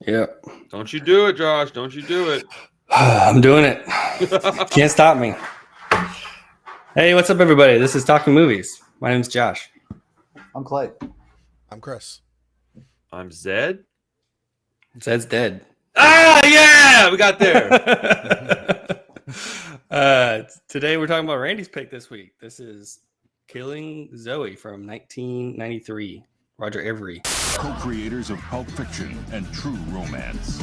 Yeah. Don't you do it, Josh. Don't you do it. I'm doing it. Can't stop me. Hey, what's up, everybody? This is Talking Movies. My name's Josh. I'm Clay. I'm Chris. I'm Zed. Zed's dead. Ah, yeah! We got there. Today we're talking about Randy's pick this week. This is Killing Zoe from 1993. Roger Avery. Co-creators of Pulp Fiction and True Romance.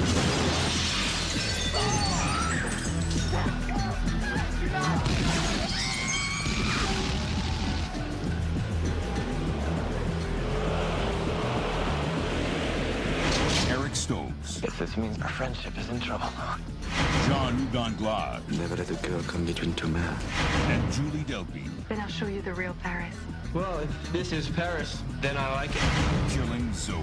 Eric Stokes. Guess this means our friendship is in trouble. John Ugan-Glad. Never let a girl come between two men. And Julie Delpy. Then I'll show you the real Paris. Well, if this is Paris, then I like it. Killing Zoe.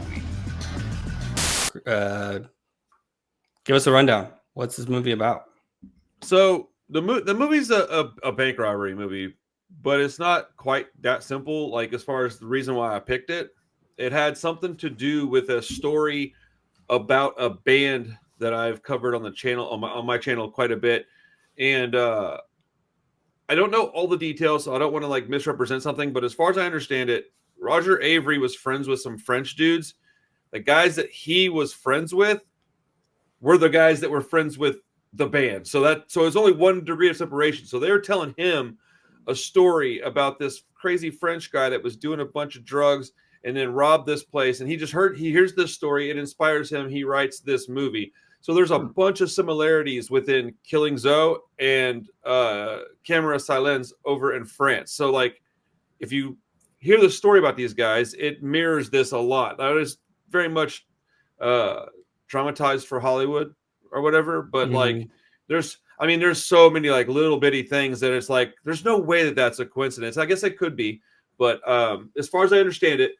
Give us a rundown. What's this movie about? So the movie's a bank robbery movie, but it's not quite that simple. Like, as far as the reason why I picked it, it had something to do with a story about a band that I've covered on the channel, on my channel quite a bit. And I don't know all the details, so I don't want to like misrepresent something, but as far as I understand it, Roger Avery was friends with some French dudes. The guys that he was friends with were the guys that were friends with the band. So it's only one degree of separation. So they were telling him a story about this crazy French guy that was doing a bunch of drugs and then robbed this place. And he hears this story. It inspires him. He writes this movie. So there's a bunch of similarities within Killing Zoe and Camera Silence over in France. So like, if you hear the story about these guys, it mirrors this a lot. I was very much dramatized for Hollywood or whatever, but like there's so many like little bitty things that it's like there's no way that that's a coincidence. I guess it could be, but as far as I understand it,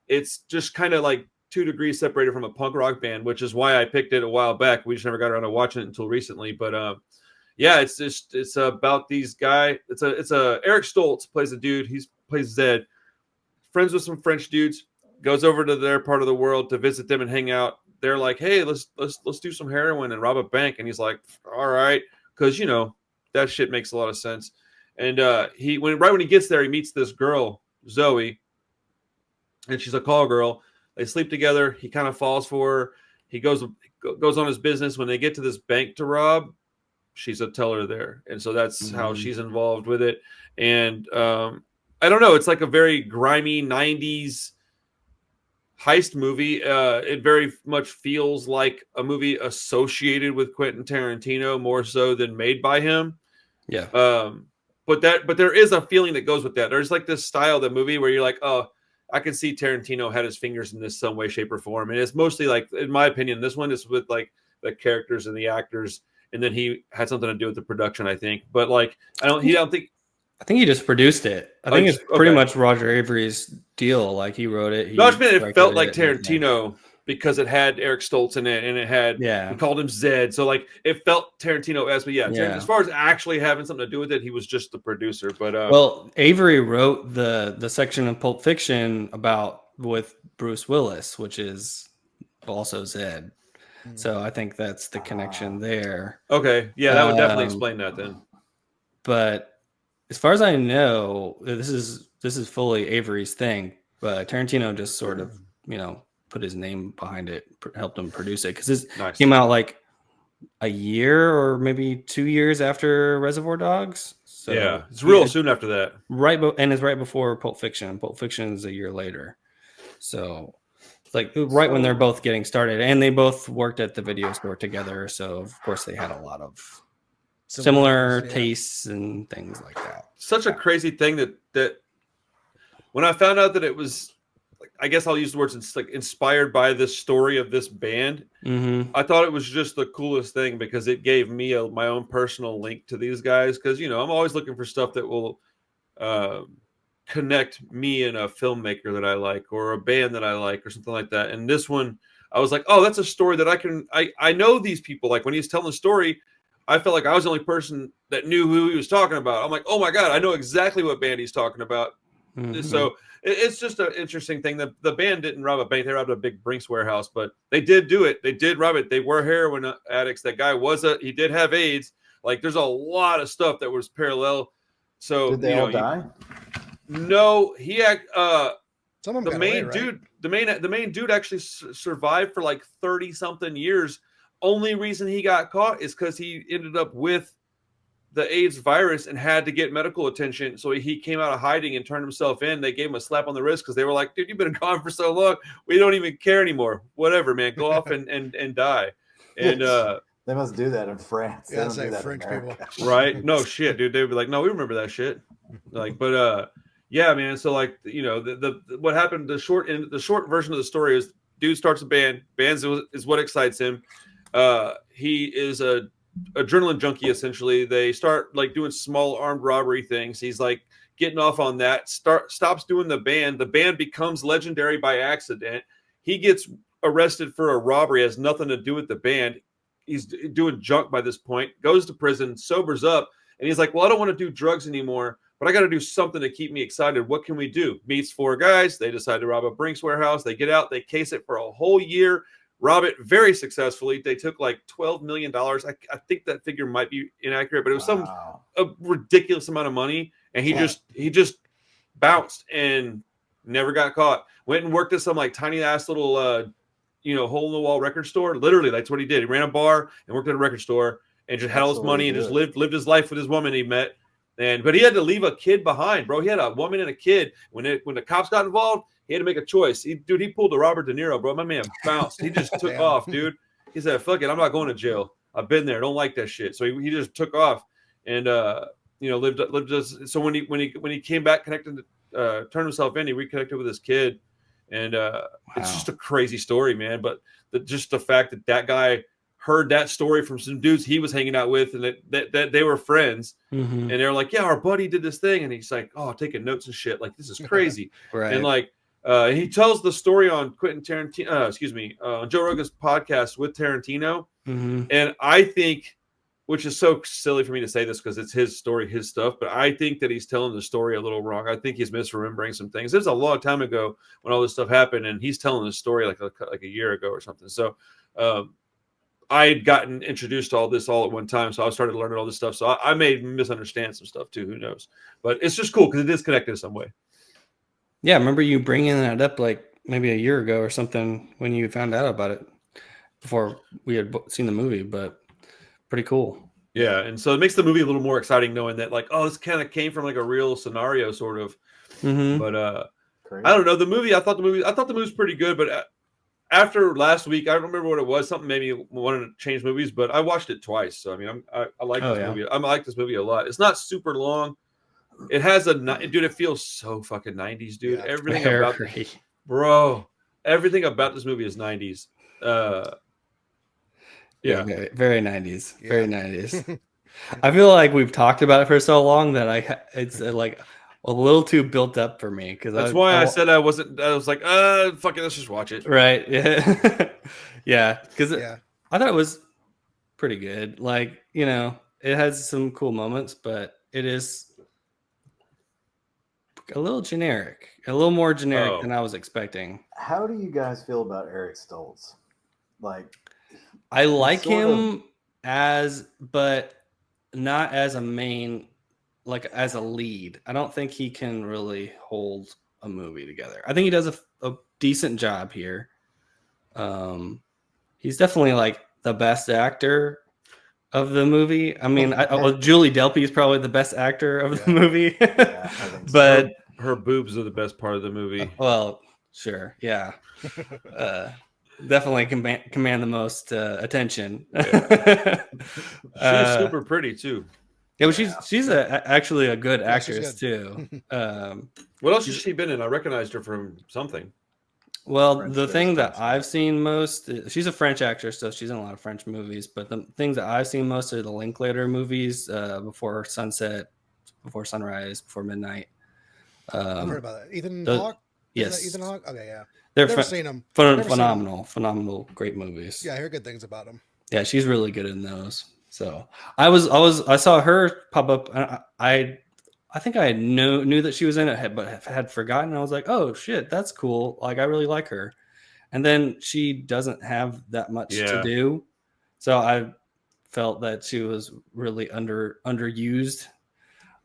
it's just kind of like 2 degrees separated from a punk rock band, which is why I picked it a while back. We just never got around to watching it until recently. But yeah, it's about these guys. It's Eric Stoltz plays a dude. He plays Zed, friends with some French dudes, goes over to their part of the world to visit them and hang out. They're like, hey, let's do some heroin and rob a bank. And he's like, all right, because that shit makes a lot of sense. And right when he gets there, he meets this girl, Zoe, and she's a call girl. They sleep together. He kind of falls for her. He goes on his business. When they get to this bank to rob, she's a teller there, and so that's how she's involved with it. And I don't know. It's like a very grimy '90s heist movie. It very much feels like a movie associated with Quentin Tarantino more so than made by him. Yeah. But there is a feeling that goes with that. There's like this style of the movie where you're like, oh, I can see Tarantino had his fingers in this some way, shape, or form. And it's mostly like, in my opinion, this one is with like the characters and the actors, and then he had something to do with the production, I think. But like, I think he just produced it. I think it's pretty much Roger Avery's deal. Like, he wrote it. It felt like Tarantino because it had Eric Stoltz in it, and it had, he called him Zed. So like, it felt Tarantino-esque. But yeah, as far as actually having something to do with it, he was just the producer. But well, Avery wrote the section of Pulp Fiction with Bruce Willis, which is also Zed. So I think that's the connection there. Okay, yeah, that would definitely explain that then. But as far as I know, this is fully Avery's thing. But Tarantino just sort of put his name behind it, helped him produce it, because it came out like a year or maybe 2 years after Reservoir Dogs. So yeah, it's real soon after that. And it's right before Pulp Fiction. Pulp Fiction is a year later. So it's like right when they're both getting started, and they both worked at the video store together. So of course they had a lot of similar tastes and things like that. Such a crazy thing that when I found out that it was, like, I guess I'll use the words like inspired by this story of this band. I thought it was just the coolest thing because it gave me my own personal link to these guys. Because I'm always looking for stuff that will connect me and a filmmaker that I like, or a band that I like, or something like that. And this one, I was like, oh, that's a story that I know these people. Like, when he was telling the story, I felt like I was the only person that knew who he was talking about. I'm like, oh my God, I know exactly what band he's talking about. So it's just an interesting thing. The band didn't rob a bank; they robbed a big Brinks warehouse, but they did do it. They did rob it. They were heroin addicts. That guy he did have AIDS. Like, there's a lot of stuff that was parallel. So did they all die? No, he had Some of them the got main away, dude. Right? The main dude actually survived for like 30 something years. Only reason he got caught is because he ended up with the AIDS virus and had to get medical attention. So he came out of hiding and turned himself in. They gave him a slap on the wrist because they were like, dude, you've been gone for so long. We don't even care anymore. Whatever, man. Go off and die. And they must do that in France. Yeah, it's like French people. Right? No shit, dude. They'd be like, no, we remember that shit. Like, but yeah, man. So like, you know, the what happened, the short version of the story is dude starts a band. Bands is what excites him. He is a adrenaline junkie, essentially. They start like doing small armed robbery things. He's like getting off on that, stops doing the band becomes legendary by accident. He gets arrested for a robbery, has nothing to do with the band. He's doing junk by this point, goes to prison, sobers up, and he's like, well, I don't want to do drugs anymore, but I got to do something to keep me excited. What can we do? Meets 4 guys. They decide to rob a Brinks warehouse. They get out, they case it for a whole year, rob it very successfully. They took like $12 million. I think that figure might be inaccurate, but it was a ridiculous amount of money. And he just bounced and never got caught. Went and worked at some like tiny ass little, hole in the wall record store. Literally, that's what he did. He ran a bar and worked at a record store and just had all his money and just lived his life with his woman he met. But he had to leave a kid behind, bro. He had a woman and a kid. When the cops got involved, he had to make a choice. He pulled a Robert De Niro, bro. My man bounced. He just took off, dude. He said, fuck it, I'm not going to jail. I've been there. I don't like that shit. So he just took off and lived so when he came back, turned himself in, he reconnected with his kid. And it's just a crazy story, man. But just the fact that guy heard that story from some dudes he was hanging out with, and that they were friends, and they were like, yeah, our buddy did this thing, and he's like, oh, taking notes and shit, like, this is crazy. Right. And like he tells the story on Quentin Tarantino, on Joe Rogan's podcast with Tarantino, and I think, which is so silly for me to say this because it's his story, his stuff, but I think that he's telling the story a little wrong. I think he's misremembering some things. It was a long time ago when all this stuff happened, and he's telling the story like a year ago or something. So I had gotten introduced to all this all at one time, so I started learning all this stuff. So I may misunderstand some stuff too. Who knows? But it's just cool because it is connected in some way. Yeah, I remember you bringing that up like maybe a year ago or something when you found out about it before we had seen the movie, but pretty cool. Yeah, and so it makes the movie a little more exciting knowing that, like, oh, this kind of came from like a real scenario, sort of. But I don't know, the movie. I thought the movie was pretty good, but after last week, I don't remember what it was. Something made me want to change movies, but I watched it twice. So I mean, I like this movie. I like this movie a lot. It's not super long. It has dude. It feels so fucking 90s, dude. Yeah, everything about this movie is 90s. Yeah, very 90s. Yeah. Very 90s. I feel like we've talked about it for so long that it's like a little too built up for me, because that's why I said I wasn't. I was like, fuck it, let's just watch it. Right? Yeah, yeah. Because I thought it was pretty good. Like, it has some cool moments, but it is a little generic, a little more generic than I was expecting. How do you guys feel about Eric Stoltz? Like, I like him but not as a main, like as a lead. I don't think he can really hold a movie together. I think he does a decent job here. He's definitely like the best actor of the movie. I mean, Julie Delpy is probably the best actor of the movie. Yeah, I think so. But her boobs are the best part of the movie. Well, sure, yeah. Definitely command the most attention. Yeah. She's super pretty too. Yeah, but she's actually a good actress too. What else has she been in? I recognized her from something. Well, the thing that I've seen most, she's a French actress, so she's in a lot of French movies. But the things that I've seen most are the Linklater movies, Before Sunset, Before Sunrise, Before Midnight. I've heard about that. Ethan Hawke? Yes. Ethan Hawke? Okay, yeah. They're never seen them. Phenomenal, great movies. Yeah, I hear good things about them. Yeah, she's really good in those. So I saw her pop up. I I think I knew that she was in it, but had forgotten. I was like, oh shit, that's cool. Like I really like her. And then she doesn't have that much to do, so I felt that she was really underused.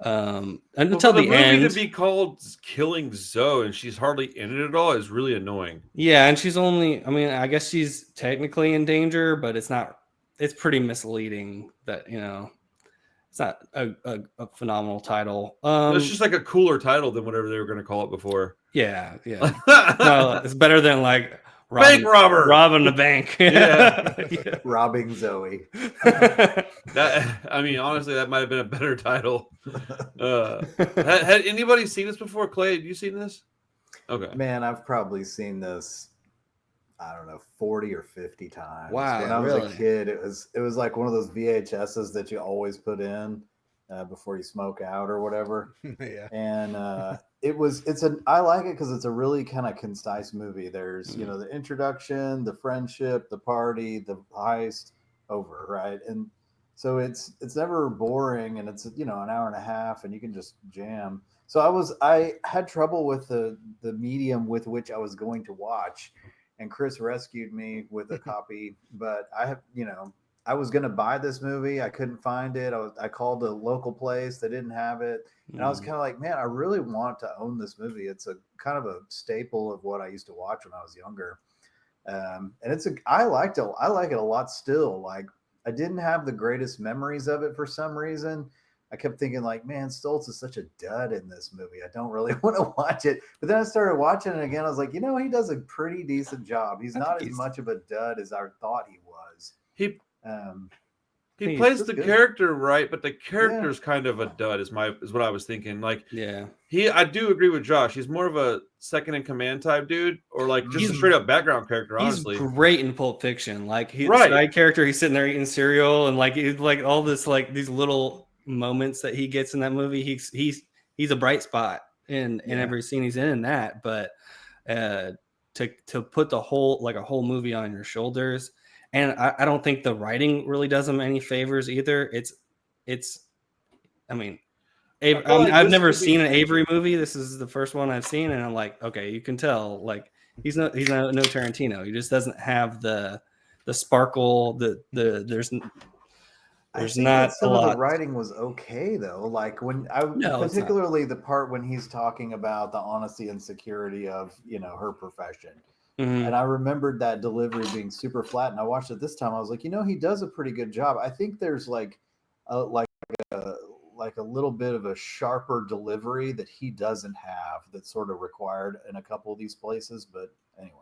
Until the end, to be called Killing Zoe and she's hardly in it at all is really annoying. Yeah, and she's only. I mean, I guess she's technically in danger, but it's not. It's pretty misleading that it's not a phenomenal title. It's just like a cooler title than whatever they were going to call it before. Yeah. No, it's better than like bank robber robbing the bank. Yeah. Robbing Zoe. I mean, honestly, that might have been a better title. Had anybody seen this before? Clay, have you seen this? Okay. Man, I've probably seen this, I don't know, 40 or 50 times. Wow. When I was a kid, it was like one of those VHSs that you always put in before you smoke out or whatever. Yeah. And I like it because it's a really kind of concise movie. There's, the introduction, the friendship, the party, the heist, over, right? And so it's never boring, and it's, an hour and a half, and you can just jam. So I had trouble with the medium with which I was going to watch, and Chris rescued me with a copy, but I was going to buy this movie. I couldn't find it. I called a local place. They didn't have it. And I was kind of like, man, I really want to own this movie. It's a kind of a staple of what I used to watch when I was younger. And I like it a lot still. Like, I didn't have the greatest memories of it for some reason. I kept thinking like, man, Stoltz is such a dud in this movie. I don't really want to watch it. But then I started watching it again. I was like, he does a pretty decent job. He's not as much of a dud as I thought he was. He plays the character right, but the character's kind of a dud is what I was thinking. Like, I do agree with Josh. He's more of a second in command type dude, or like just a straight up background character. Honestly, he's great in Pulp Fiction. Like he's side character. He's sitting there eating cereal, and like he's like all this like these little moments that he gets in that movie. He's a bright spot in every scene he's in that. But to put the whole movie on your shoulders. And I don't think the writing really does him any favors either. I've never seen an Avery movie. This is the first one I've seen, and I'm like, okay, you can tell like he's no Tarantino. He just doesn't have the sparkle. There's not some a lot. Of the writing was okay though. Like particularly the part when he's talking about the honesty and security of her profession. Mm-hmm. And I remembered that delivery being super flat, and I watched it this time. I was like, he does a pretty good job. I think there's like a little bit of a sharper delivery that he doesn't have that's sort of required in a couple of these places. But anyway,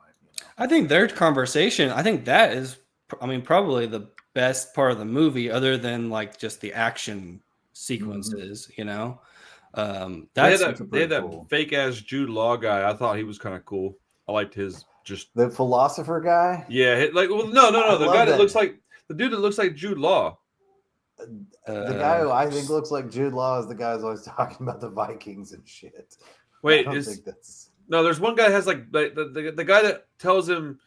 I think their conversation, I think that is, probably the best part of the movie, other than like just the action sequences. Mm-hmm. They had that fake ass Jude Law guy. I thought he was kind of cool. I liked his. Just the philosopher guy. Yeah, like no, the guy that looks like the dude that looks like Jude Law. The guy who I think looks like Jude Law is the guy who's always talking about the Vikings and shit. Wait, there's one guy that has like the guy that tells him,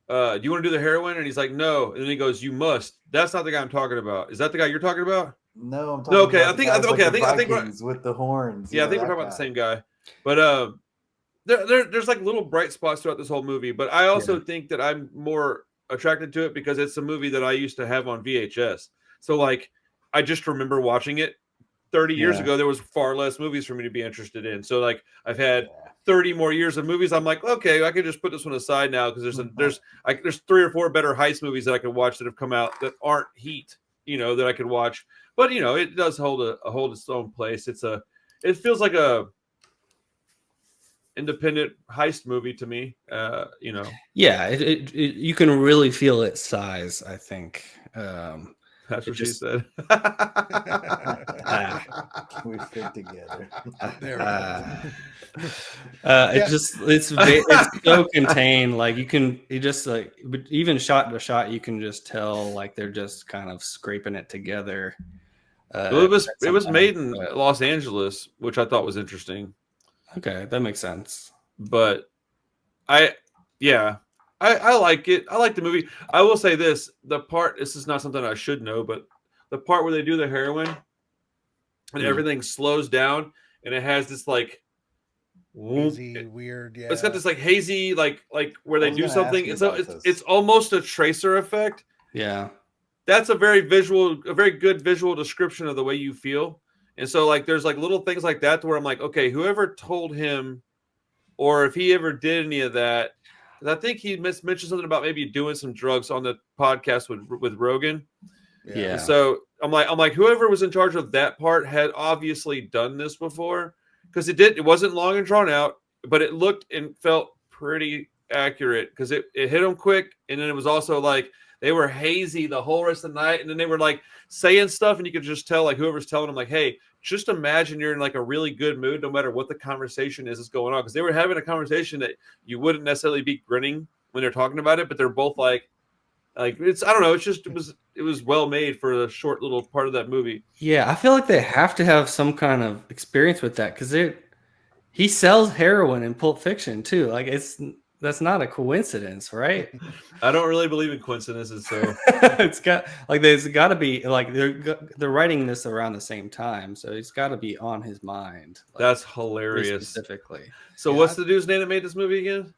"Do you want to do the heroin?" And he's like, "No," and then he goes, "You must." That's not the guy I'm talking about. Is that the guy you're talking about? No, I'm talking. Okay, about I think with the horns. Yeah, I think we're talking about the same guy, but There's like little bright spots throughout this whole movie, but I also think that I'm more attracted to it because it's a movie that I used to have on VHS. So like, I just remember watching it 30 years ago. There was far less movies for me to be interested in. So like, I've had 30 more years of movies. I'm like, okay, I can just put this one aside now because there's 3 or 4 better heist movies that I could watch that have come out that aren't Heat, that I could watch. But it does hold its own place. It feels like a independent heist movie to me. You can really feel its size, I think. That's what she said. We fit together. It's so contained. Like but even shot to shot, you can just tell like they're just kind of scraping it together. It was made in Los Angeles, which I thought was interesting. Okay, that makes sense. But I like it. I like the movie. I will say this is not something I should know, but the part where they do the heroin, and everything slows down, and it has this like hazy, weird. Yeah, it's got this like hazy, like where they do something. It's almost a tracer effect. Yeah, that's a very good visual description of the way you feel. And so like there's like little things like that to where I'm like, okay, whoever told him, or if he ever did any of that, because I think he mentioned something about maybe doing some drugs on the podcast with Rogan. Yeah. And so I'm like, whoever was in charge of that part had obviously done this before, because it wasn't long and drawn out, but it looked and felt pretty accurate because it hit them quick, and then it was also like they were hazy the whole rest of the night, and then they were like saying stuff, and you could just tell like whoever's telling them like, hey, just imagine you're in like a really good mood no matter what the conversation is going on, because they were having a conversation that you wouldn't necessarily be grinning when they're talking about it, but they're both like it's, I don't know, it was well made for a short little part of that movie. Yeah, I feel like they have to have some kind of experience with that, because he sells heroin in Pulp Fiction too. Like that's not a coincidence, right? I don't really believe in coincidences, so it's got like there's got to be like they're writing this around the same time, so it's got to be on his mind. Like, that's hilarious. Specifically. So what's the dude's name that made this movie again?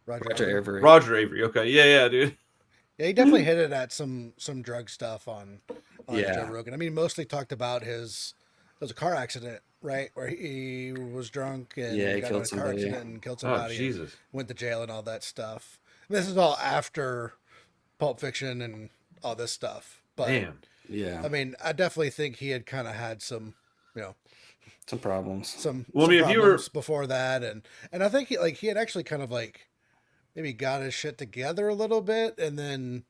Roger Avery. Roger Avery. Okay, yeah, dude. Yeah, he definitely hit it at some drug stuff on Joe Rogan. I mean, mostly talked about there was a car accident, right, where he was drunk and he got killed in a car somebody. accident and killed somebody. Oh, Jesus. Went to jail and all that stuff. And this is all after Pulp Fiction and all this stuff. But damn. Yeah. I mean, I definitely think he had kind of had some, some problems. Some I mean, if you were before that, and I think he had actually kind of like maybe got his shit together a little bit, and then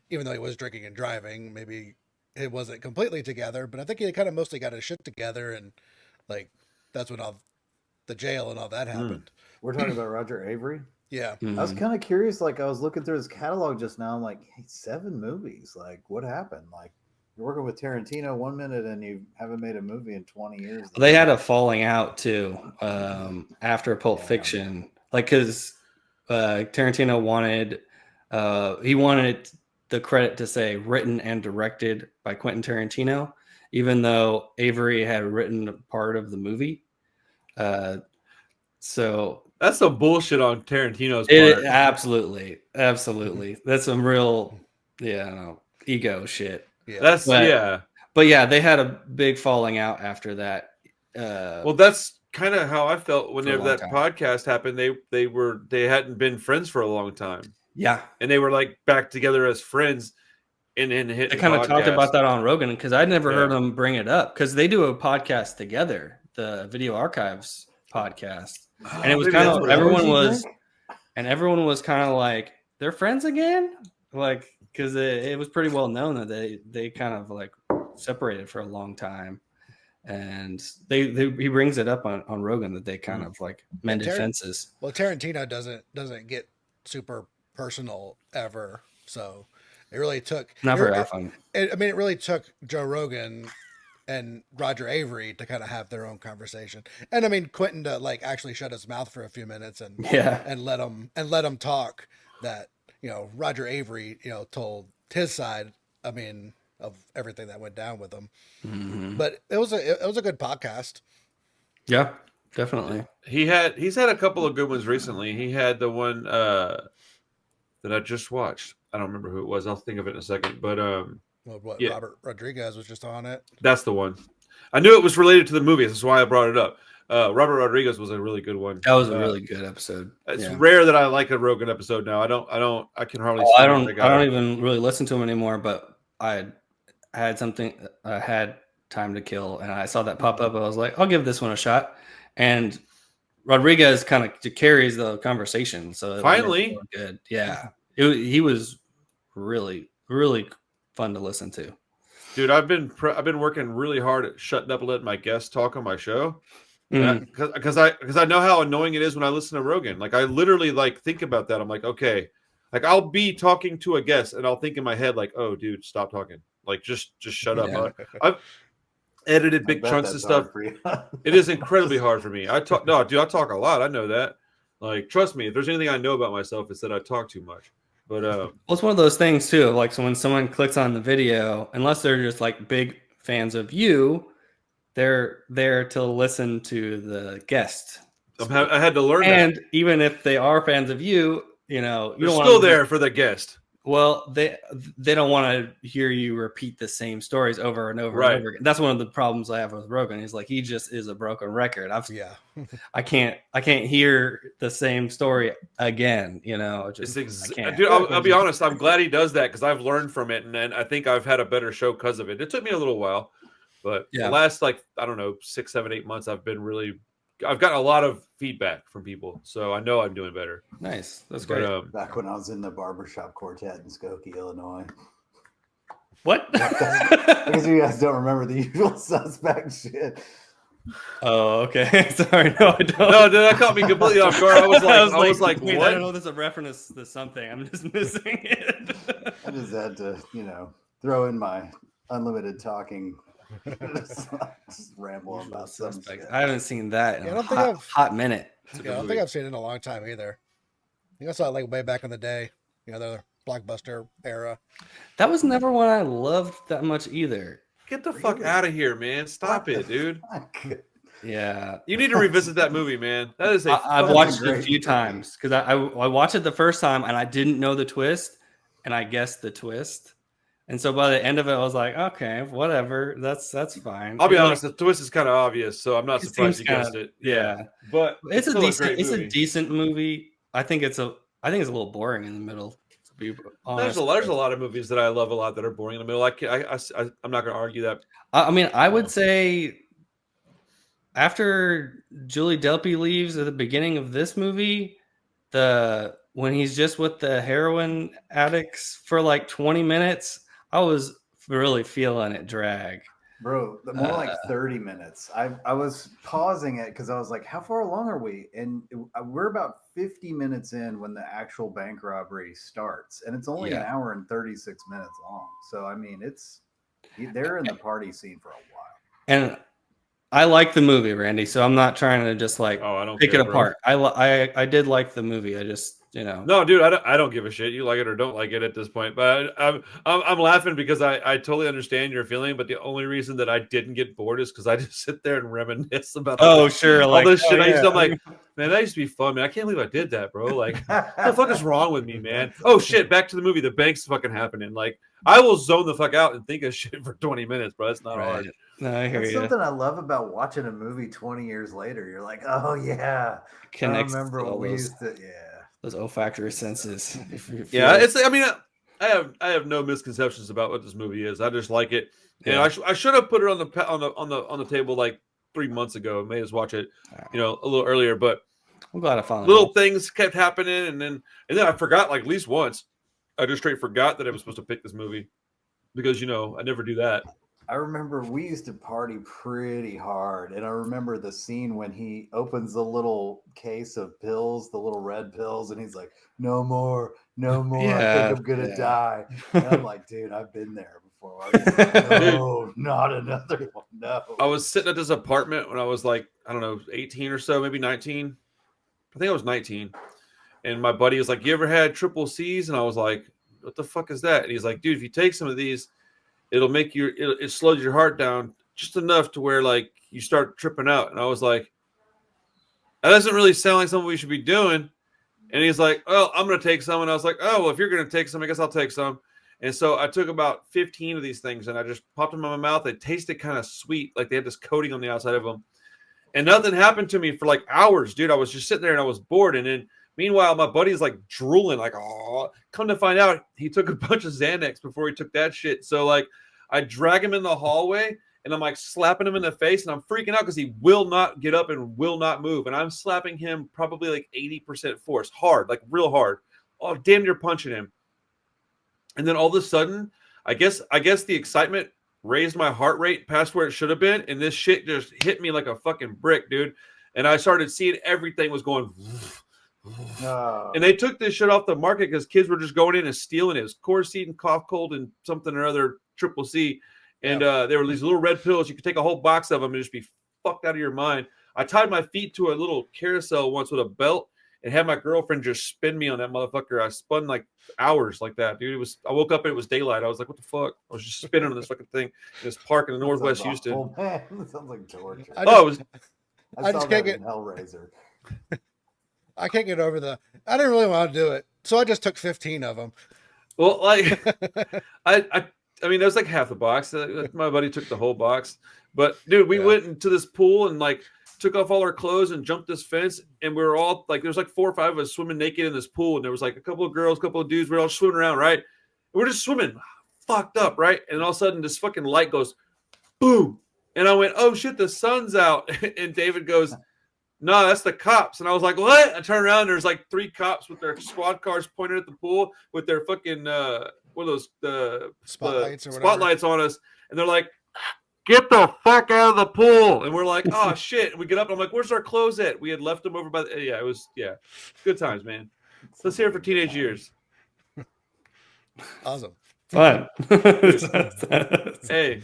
even though he was drinking and driving, maybe it wasn't completely together, but I think he kind of mostly got his shit together, and like that's when all the jail and all that happened. We're talking about Roger Avery. Yeah. I was kind of curious. Like I was looking through his catalog just now. I'm like, hey, 7 movies. Like what happened? Like you're working with Tarantino 1 minute and you haven't made a movie in 20 years. They had a falling out too after Pulp Fiction, like because Tarantino wanted the credit to say written and directed by Quentin Tarantino, even though Avery had written part of the movie. So that's some bullshit on Tarantino's part. Absolutely. That's some real, ego shit. Yeah. But yeah, they had a big falling out after that. Well, that's kind of how I felt whenever that podcast happened. They hadn't been friends for a long time. Yeah, and they were like back together as friends, and hit. They kind of talked about that on Rogan because I'd never heard them bring it up because they do a podcast together, the Video Archives podcast, and it was kind of everyone was kind of like they're friends again, like because it was pretty well known that they kind of like separated for a long time. And he brings it up on Rogan that they kind of like mended fences. Well, Tarantino doesn't get super personal ever, so it really took not very often. I mean, it really took Joe Rogan and Roger Avery to kind of have their own conversation, and I mean Quentin to like actually shut his mouth for a few minutes and let him talk. That Roger Avery told his side. I mean, of everything that went down with him. Mm-hmm. But it was a good podcast. Yeah, definitely. He's had a couple of good ones recently. He had the one that I just watched. I don't remember who it was. I'll think of it in a second. But Robert Rodriguez was just on it. That's the one. I knew it was related to the movie. That's why I brought it up. Robert Rodriguez was a really good one. That was a really good episode. It's rare that I like a Rogan episode now. I can hardly. I don't even really listen to him anymore. But I had time to kill, and I saw that pop up. I was like, I'll give this one a shot. And Rodriguez kind of carries the conversation. So finally, good. Yeah, he was really, really fun to listen to. Dude, I've been working really hard at shutting up and letting my guests talk on my show. Because I know how annoying it is when I listen to Rogan. Like I literally like think about that. I'm like, okay, like I'll be talking to a guest and I'll think in my head like, oh, dude, stop talking. Like just shut up. Yeah. I've edited big chunks of stuff. It is incredibly hard for me. I talk a lot. I know that. Like, trust me, if there's anything I know about myself, it's that I talk too much. But well, it's one of those things too. Like, so when someone clicks on the video, unless they're just like big fans of you, they're there to listen to the guest. I had to learn and that. Even if they are fans of you, you know, you're still there for the guest. Well, they don't want to hear you repeat the same stories over and over and over again. That's one of the problems I have with Rogan. He's like, he just is a broken record. I can't hear the same story again. You know, dude, I'll be honest. I'm glad he does that because I've learned from it, and I think I've had a better show because of it. It took me a little while, but the last 6, 7, 8 months, I've gotten a lot of feedback from people, so I know I'm doing better. Nice, that's great. Back when I was in the barbershop quartet in Skokie, Illinois. What? Because you guys don't remember the Usual Suspect shit. Oh, okay. Sorry, no, I don't. No, that caught me completely off guard. I was like, wait, what? I don't know. There's a reference to something. I'm just missing it. I just had to, throw in my unlimited talking. just ramble about something. I haven't seen that in a hot minute. I don't think I've seen it in a long time either. I think I saw it way back in the day. The blockbuster era. That was never one I loved that much either. Get the fuck out of here, man! Stop it, dude. Yeah, you need to revisit that movie, man. That is I've watched it a few times because I watched it the first time and I didn't know the twist, and I guessed the twist. And so by the end of it, I was like, okay, whatever. That's fine. I'll be honest, the twist is kind of obvious, so I'm not surprised you guessed it. Yeah. But it's a decent movie. I think it's a little boring in the middle, to be honest. There's a lot of movies that I love a lot that are boring in the middle. I'm not gonna argue that. I mean, I would say after Julie Delpy leaves at the beginning of this movie, when he's just with the heroin addicts for like 20 minutes, I was really feeling it drag. Bro, more like 30 minutes. I was pausing it because I was like, how far along are we? And we're about 50 minutes in when the actual bank robbery starts. And it's only an hour and 36 minutes long. So, I mean, they're in the party scene for a while. And I like the movie, Randy. So I'm not trying to just pick it apart. I did like the movie. I just, No, dude, I don't give a shit. You like it or don't like it at this point. But I'm laughing because I totally understand your feeling. But the only reason that I didn't get bored is because I just sit there and reminisce about all this shit. I'm like, man, that used to be fun, man. I can't believe I did that, bro. Like, what the fuck is wrong with me, man? Oh shit, back to the movie. The bank's fucking happening. Like, I will zone the fuck out and think of shit for 20 minutes, bro. It's not hard. No, I hear That's you. something I love about watching a movie 20 years later. You're like, oh yeah, I remember what we used to. Yeah. Those olfactory senses. I have no misconceptions about what this movie is. I just like it, and I should have put it on the table like 3 months ago. Made us watch it, a little earlier. But I'm glad I found little things kept happening, and then I forgot like at least once. I just straight forgot that I was supposed to pick this movie because I never do that. I remember we used to party pretty hard, and I remember the scene when he opens the little case of pills, the little red pills, and he's like, no more, I think I'm gonna die. And I'm like, dude, I've been there before. Like, no, not another one. No. I was sitting at this apartment when I was like, I don't know, 18 or so, maybe 19. I think I was 19. And my buddy was like, you ever had triple C's? And I was like, what the fuck is that? And he's like, dude, if you take some of these, it'll make it slows your heart down just enough to where like you start tripping out. And I was like, that doesn't really sound like something we should be doing. And he's like, well, I'm going to take some. And I was like, oh, well, if you're going to take some, I guess I'll take some. And so I took about 15 of these things and I just popped them in my mouth. They tasted kind of sweet. Like they had this coating on the outside of them. And nothing happened to me for like hours, dude. I was just sitting there and I was bored. And then meanwhile, my buddy's like drooling, like, oh, come to find out he took a bunch of Xanax before he took that shit. So like I drag him in the hallway and I'm like slapping him in the face and I'm freaking out because he will not get up and will not move. And I'm slapping him probably like 80% force, hard, like real hard. Oh, damn near punching him. And then all of a sudden, I guess the excitement raised my heart rate past where it should have been. And this shit just hit me like a fucking brick, dude. And I started seeing everything was going. And they took this shit off the market because kids were just going in and stealing it. It was Corseed and Cough Cold and something or other triple C. And there were these little red pills. You could take a whole box of them and just be fucked out of your mind. I tied my feet to a little carousel once with a belt. and had my girlfriend just spin me on that motherfucker. I spun like hours like that, dude. I woke up and it was daylight. I was like, what the fuck? I was just spinning on this fucking thing in this park in the Northwest Houston. Oh man, that sounds like torture. I just can't get Hellraiser. I can't get over I didn't really want to do it, so I just took 15 of them. Well, like I mean, that was like half the box. My buddy took the whole box. But dude, we went into this pool and like took off all our clothes and jumped this fence, and we were all like, there's like 4 or 5 of us swimming naked in this pool, and there was like a couple of girls, a couple of dudes. We're all swimming around, right? And we're just swimming, fucked up, right? And all of a sudden, this fucking light goes, boom, and I went, oh shit, the sun's out. And David goes, no, that's the cops. And I was like, what? I turned around, there's like 3 cops with their squad cars pointed at the pool with their fucking what are those spotlights on us, and they're like, get the fuck out of the pool. And we're like, oh shit. And we get up and I'm like, where's our clothes at? We had left them over by the it was good times, man. Let's hear it for teenage years. Awesome. Fun. Hey,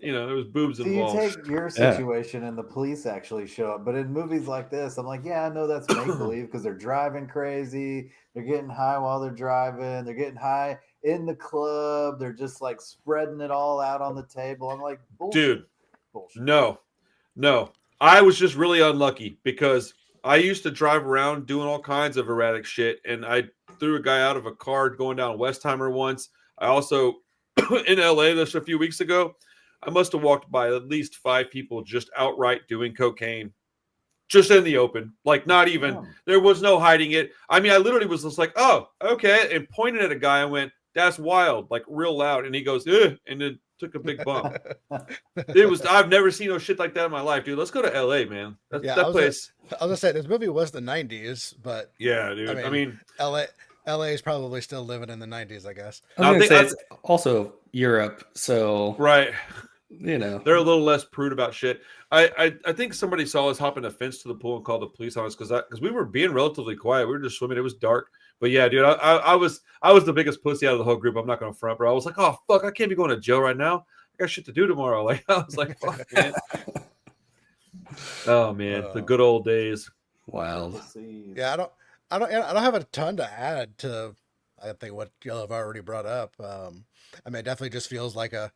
there was boobs involved. You take your situation and the police actually show up, but in movies like this, I'm like, yeah, I know that's make believe because they're driving crazy, they're getting high while they're driving, they're getting high in the club, they're just like spreading it all out on the table. I'm like, bullshit. Dude, no, I was just really unlucky because I used to drive around doing all kinds of erratic shit, and I threw a guy out of a car going down Westheimer once. I also in LA just a few weeks ago, I must have walked by at least 5 people just outright doing cocaine, just in the open. Like, not even, there was no hiding it. I mean, I literally was just like, oh, okay. And pointed at a guy and went, that's wild, like real loud. And he goes, ugh, and then took a big bump. I've never seen no shit like that in my life, dude. Let's go to LA, man. That place. I was gonna say, this movie was the 90s, but yeah, dude. I mean LA is probably still living in the 90s, I guess. I think it's also Europe, so right. They're a little less prude about shit. I think somebody saw us hop in a fence to the pool and called the police on us because we were being relatively quiet. We were just swimming. It was dark. But yeah, dude, I was the biggest pussy out of the whole group. I'm not going to front, bro. I was like, oh fuck, I can't be going to jail right now. I got shit to do tomorrow. Like, I was like, fuck, man. Oh man, the good old days. Wild. Yeah, I don't have a ton to add to, I think, what y'all have already brought up. I mean, it definitely just feels like a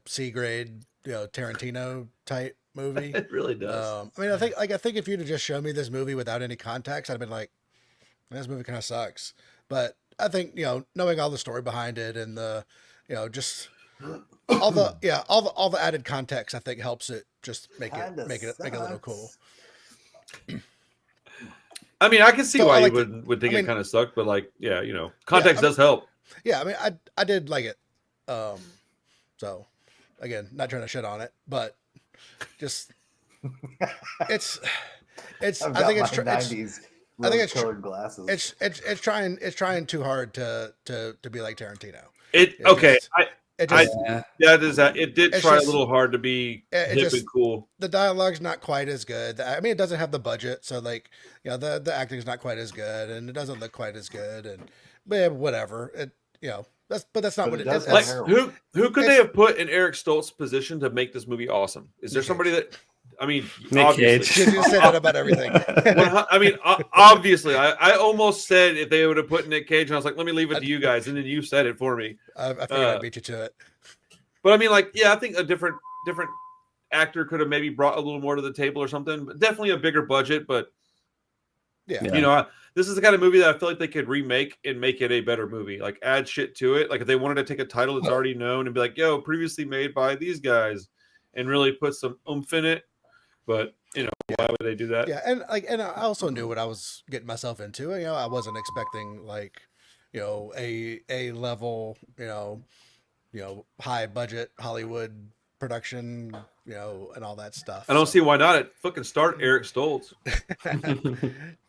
C grade, Tarantino type movie. It really does. I mean, I think if you'd have just shown me this movie without any context, I'd have been like, this movie kind of sucks. But I think, knowing all the story behind it and the, just all the added context, I think helps it just make it a little cool. I mean, I can see why you would think it kind of sucked, but like, yeah, context does help. Yeah, I mean, I did like it. So again, not trying to shit on it, but just it's I think it's 90s. I think it's colored glasses. It's trying too hard to be like Tarantino. It did try a little hard to be hip and cool. The dialogue's not quite as good. I mean, it doesn't have the budget, so like, the acting's not quite as good, and it doesn't look quite as good, and but whatever. That's not what it is. Like, who could they have put in Eric Stoltz's position to make this movie awesome? Is there somebody that? I mean, Nick Cage. You say that about everything. I mean, obviously, I almost said if they would have put Nick Cage, and I was like, let me leave it to you guys, and then you said it for me. I figured I'd beat you to it. But I mean, like, yeah, I think a different actor could have maybe brought a little more to the table or something. But definitely a bigger budget. But yeah, this is the kind of movie that I feel like they could remake and make it a better movie. Like, add shit to it. Like, if they wanted to take a title that's already known and be like, yo, previously made by these guys, and really put some oomph in it. But why would they do that? Yeah, and I also knew what I was getting myself into. I wasn't expecting like, a level, high budget Hollywood production, and all that stuff. I don't see why not. It fucking start Eric Stoltz.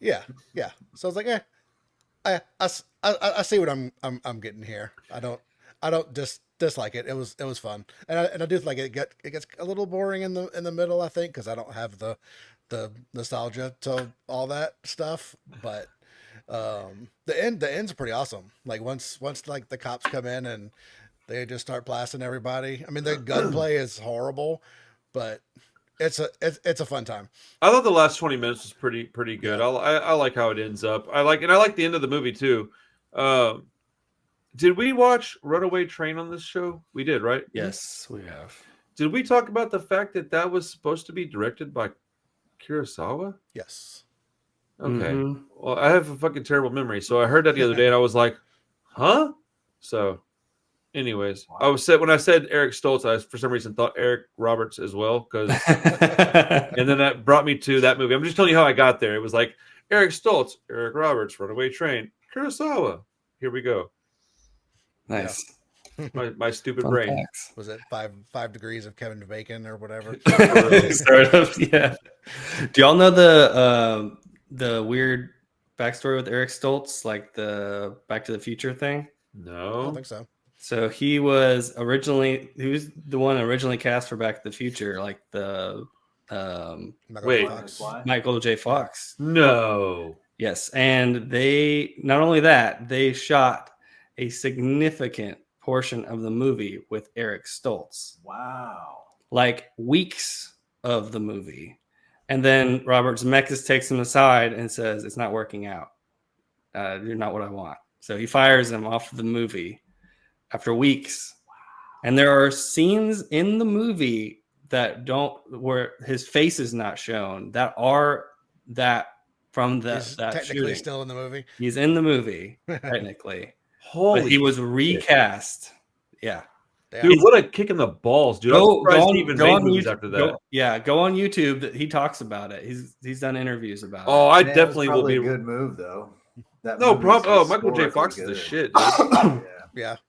Yeah. So I was like, I see what I'm getting here. I don't dislike it. It was fun, and I do like it gets a little boring in the middle, I think, because I don't have the nostalgia to all that stuff. But the end's pretty awesome. Like once like the cops come in and they just start blasting everybody. I mean, the gunplay is horrible, but it's a fun time. I thought the last 20 minutes was pretty good. Yeah. I like how it ends up. I like the end of the movie too. Did we watch Runaway Train on this show? We did, right? Yes, we have. Did we talk about the fact that was supposed to be directed by Kurosawa? Yes. Okay. Mm-hmm. Well, I have a fucking terrible memory, so I heard that the other day, and I was like, "Huh?" So, anyways, I was when I said Eric Stoltz, I for some reason thought Eric Roberts as well, because, and then that brought me to that movie. I'm just telling you how I got there. It was like Eric Stoltz, Eric Roberts, Runaway Train, Kurosawa. Here we go. Nice. Yeah. My stupid brain. Facts. Was it 5 degrees of Kevin Bacon or whatever? Sort of, yeah. Do y'all know the weird backstory with Eric Stoltz, like the Back to the Future thing? No, I don't think so. So he was the one originally cast for Back to the Future, like the Michael J. Fox. No. Yes, and not only that, they shot a significant portion of the movie with Eric Stoltz. Wow. Like weeks of the movie. And then Robert Zemeckis takes him aside and says, "It's not working out. You're not what I want." So he fires him off the movie after weeks. And there are scenes in the movie where his face is not shown that from He's that technically shooting. Still in the movie. He's in the movie technically. Holy but he was recast. Yeah. Dude, what a kick in the balls, dude. Go on YouTube after that. Go on YouTube. He talks about it. He's done interviews about it. Oh, I definitely will be a good move though. Michael J. Fox is the shit, dude.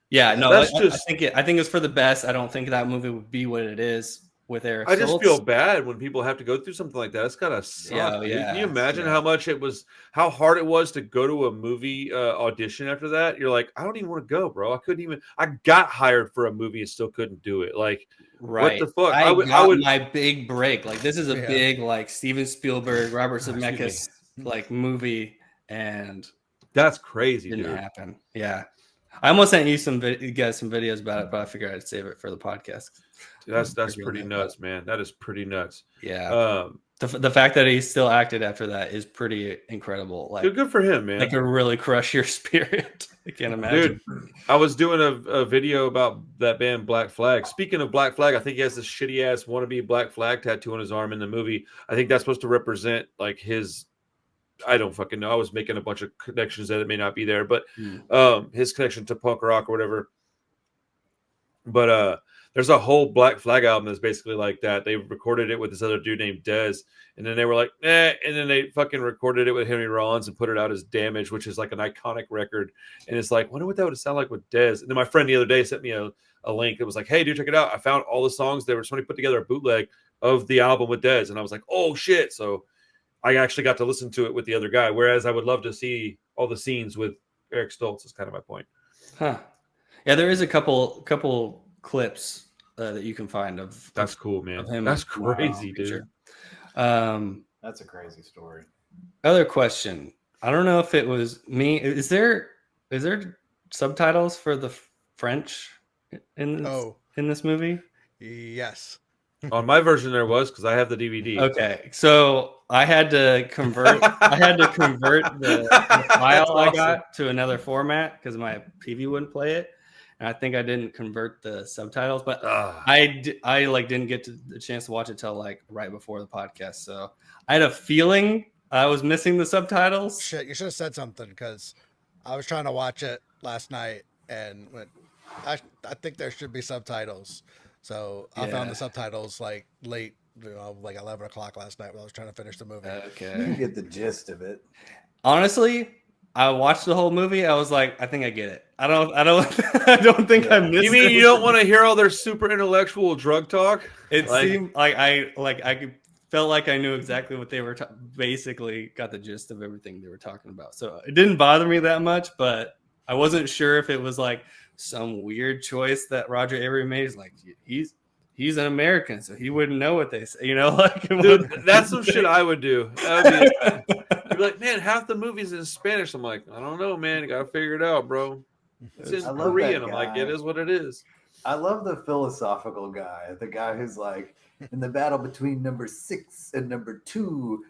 Yeah. No, that's I think it's for the best. I don't think that movie would be what it is with Eric. I just feel bad when people have to go through something like that. It's gotta suck. Yeah. Can you imagine how hard it was to go to a movie audition after that? You're like, I don't even want to go, bro. I got hired for a movie and still couldn't do it. Like, right. What the fuck? I would my big break. Like, this is a big, like, Steven Spielberg, Robert Zemeckis, like, movie, and that's crazy. Didn't happen. Yeah. I almost sent you some videos about it, but I figured I'd save it for the podcast. Dude, that's pretty nuts, man. That is pretty nuts. Yeah. The fact that he still acted after that is pretty incredible. Like, good for him, man. Like, could really crush your spirit. I can't imagine. Dude, I was doing a video about that band Black Flag. Speaking of Black Flag, I think he has this shitty ass wannabe Black Flag tattoo on his arm in the movie. I think that's supposed to represent like his. I don't fucking know. I was making a bunch of connections that it may not be there, but his connection to punk rock or whatever. But there's a whole Black Flag album that's basically like that. They recorded it with this other dude named Dez, and then they were like, and then they fucking recorded it with Henry Rollins and put it out as Damage, which is like an iconic record. And it's like, wonder what that would sound like with Dez. And then my friend the other day sent me a link. It was like, hey, dude, check it out. I found all the songs. Somebody put together a bootleg of the album with Dez, and I was like, oh shit. So I actually got to listen to it with the other guy, whereas I would love to see all the scenes with Eric Stoltz is kind of my point. Huh. Yeah, there is a couple clips that you can find of. That's cool, man. Of him. That's crazy, dude. That's a crazy story. Other question. I don't know if it was me. Is there subtitles for the French in this movie? Yes. On my version, there was because I have the DVD. Okay, so I had to convert. the file I got to another format because my TV wouldn't play it, and I think I didn't convert the subtitles. But I didn't get the chance to watch it till like right before the podcast. So I had a feeling I was missing the subtitles. Shit, you should have said something because I was trying to watch it last night and went, I think there should be subtitles. So I found the subtitles like late, like 11 o'clock last night when I was trying to finish the movie. Okay. You get the gist of it. Honestly, I watched the whole movie. I was like, I think I get it. I don't I think I missed it. You mean you don't want to hear all their super intellectual drug talk? It seemed like I felt like I knew exactly what they were basically got the gist of everything they were talking about. So it didn't bother me that much, but I wasn't sure if it was like some weird choice that Roger Avery made. Is like he's an American, so he wouldn't know what they say. Like dude, that's some shit I would do. You'd be like, man, half the movie's in Spanish. I'm like, I don't know, man. You gotta figure it out, bro. It's in Korean. I'm like, it is what it is. I love the philosophical guy, the guy who's like, In the battle between number 6 and number 2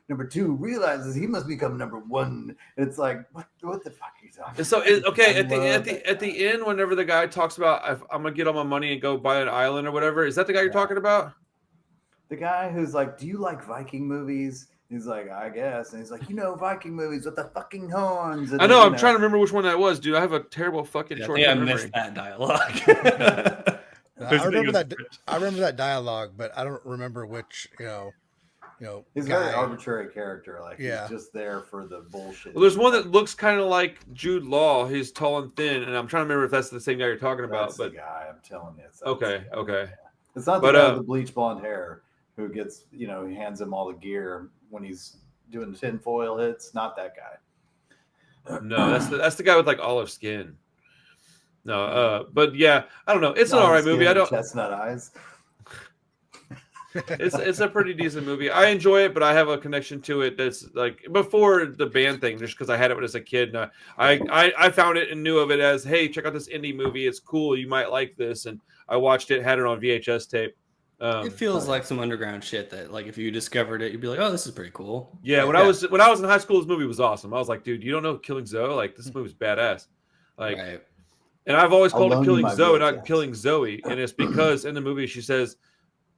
realizes he must become number 1. It's like, what the fuck are you talking So about? okay, at the end, whenever the guy talks about I'm gonna get all my money and go buy an island or whatever, is that the guy you're talking about? The guy who's like, do you like Viking movies? He's like, I guess. And he's like, Viking movies with the fucking horns. And I know. I'm trying to remember which one that was, dude. I have a terrible fucking short term memory. I missed that dialogue. I remember that dialogue, but I don't remember which, he's a very arbitrary character. Like, he's just there for the bullshit. Well, there's one that looks kind of like Jude Law. He's tall and thin, and I'm trying to remember if that's the same guy you're talking about. That's the guy, I'm telling you. Okay. It's not the guy with the bleach blonde hair who gets, he hands him all the gear when he's doing the tinfoil hits. Not that guy. No, that's the guy with like olive skin. No, but yeah, I don't know. It's an alright movie. I don't chestnut eyes. It's a pretty decent movie. I enjoy it, but I have a connection to it that's like before the band thing, just because I had it when I was a kid. And I found it and knew of it as, hey, check out this indie movie. It's cool. You might like this. And I watched it, had it on VHS tape. It feels like some underground shit that, like, if you discovered it, you'd be like, "Oh, this is pretty cool." Yeah, when I was in high school, this movie was awesome. I was like, "Dude, you don't know Killing Zoe? Like, this movie's badass." Like, and I've always called it Killing Zoe, not Killing Zoe, and it's because in the movie she says,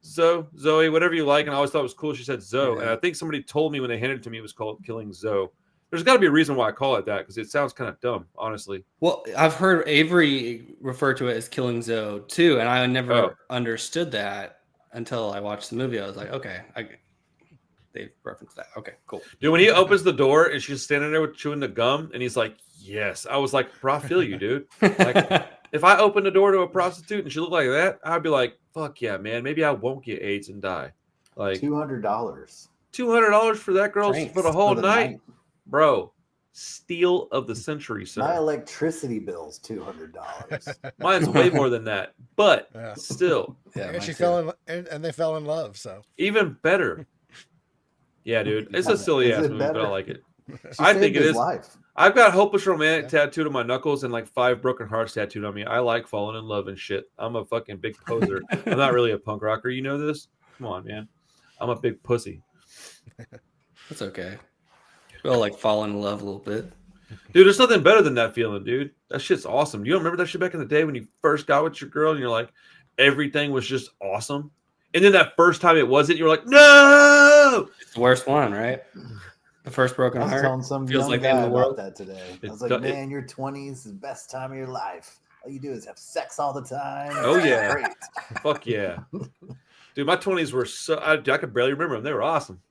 "Zoe, whatever you like," and I always thought it was cool. She said Zoe, and I think somebody told me when they handed it to me it was called Killing Zoe. There's got to be a reason why I call it that because it sounds kind of dumb, honestly. Well, I've heard Avery refer to it as Killing Zoe too, and I never understood that until I watched the movie. I was like, okay, they referenced that. Okay, cool. Dude, when he opens the door and she's standing there with chewing the gum, and he's like, "Yes," I was like, "Bro, I feel you, dude." Like, if I opened the door to a prostitute and she looked like that, I'd be like, "Fuck yeah, man! Maybe I won't get AIDS and die." Like $200. $200 for that girl for the whole night, bro. Steal of the century, sir. My electricity bill's $200. Mine's way more than that, but still. Yeah, and she fell in, and they fell in love. So even better. Yeah, dude, it's a silly ass movie, but I like it. She I think it is. Life. I've got hopeless romantic tattooed on my knuckles and like 5 broken hearts tattooed on me. I like falling in love and shit. I'm a fucking big poser. I'm not really a punk rocker. You know this? Come on, man. I'm a big pussy. That's okay. We all like fall in love a little bit. Dude, there's nothing better than that feeling, dude. That shit's awesome. You don't remember that shit back in the day when you first got with your girl and you're like, everything was just awesome? And then that first time it wasn't, you were like, no! It's the worst one, right? The first broken heart. I was telling some feels young like guy the end of the world. about that today. I was like, man, your 20s is the best time of your life. All you do is have sex all the time. Oh, yeah. Great. Fuck yeah. Dude, my 20s were so... I could barely remember them. They were awesome.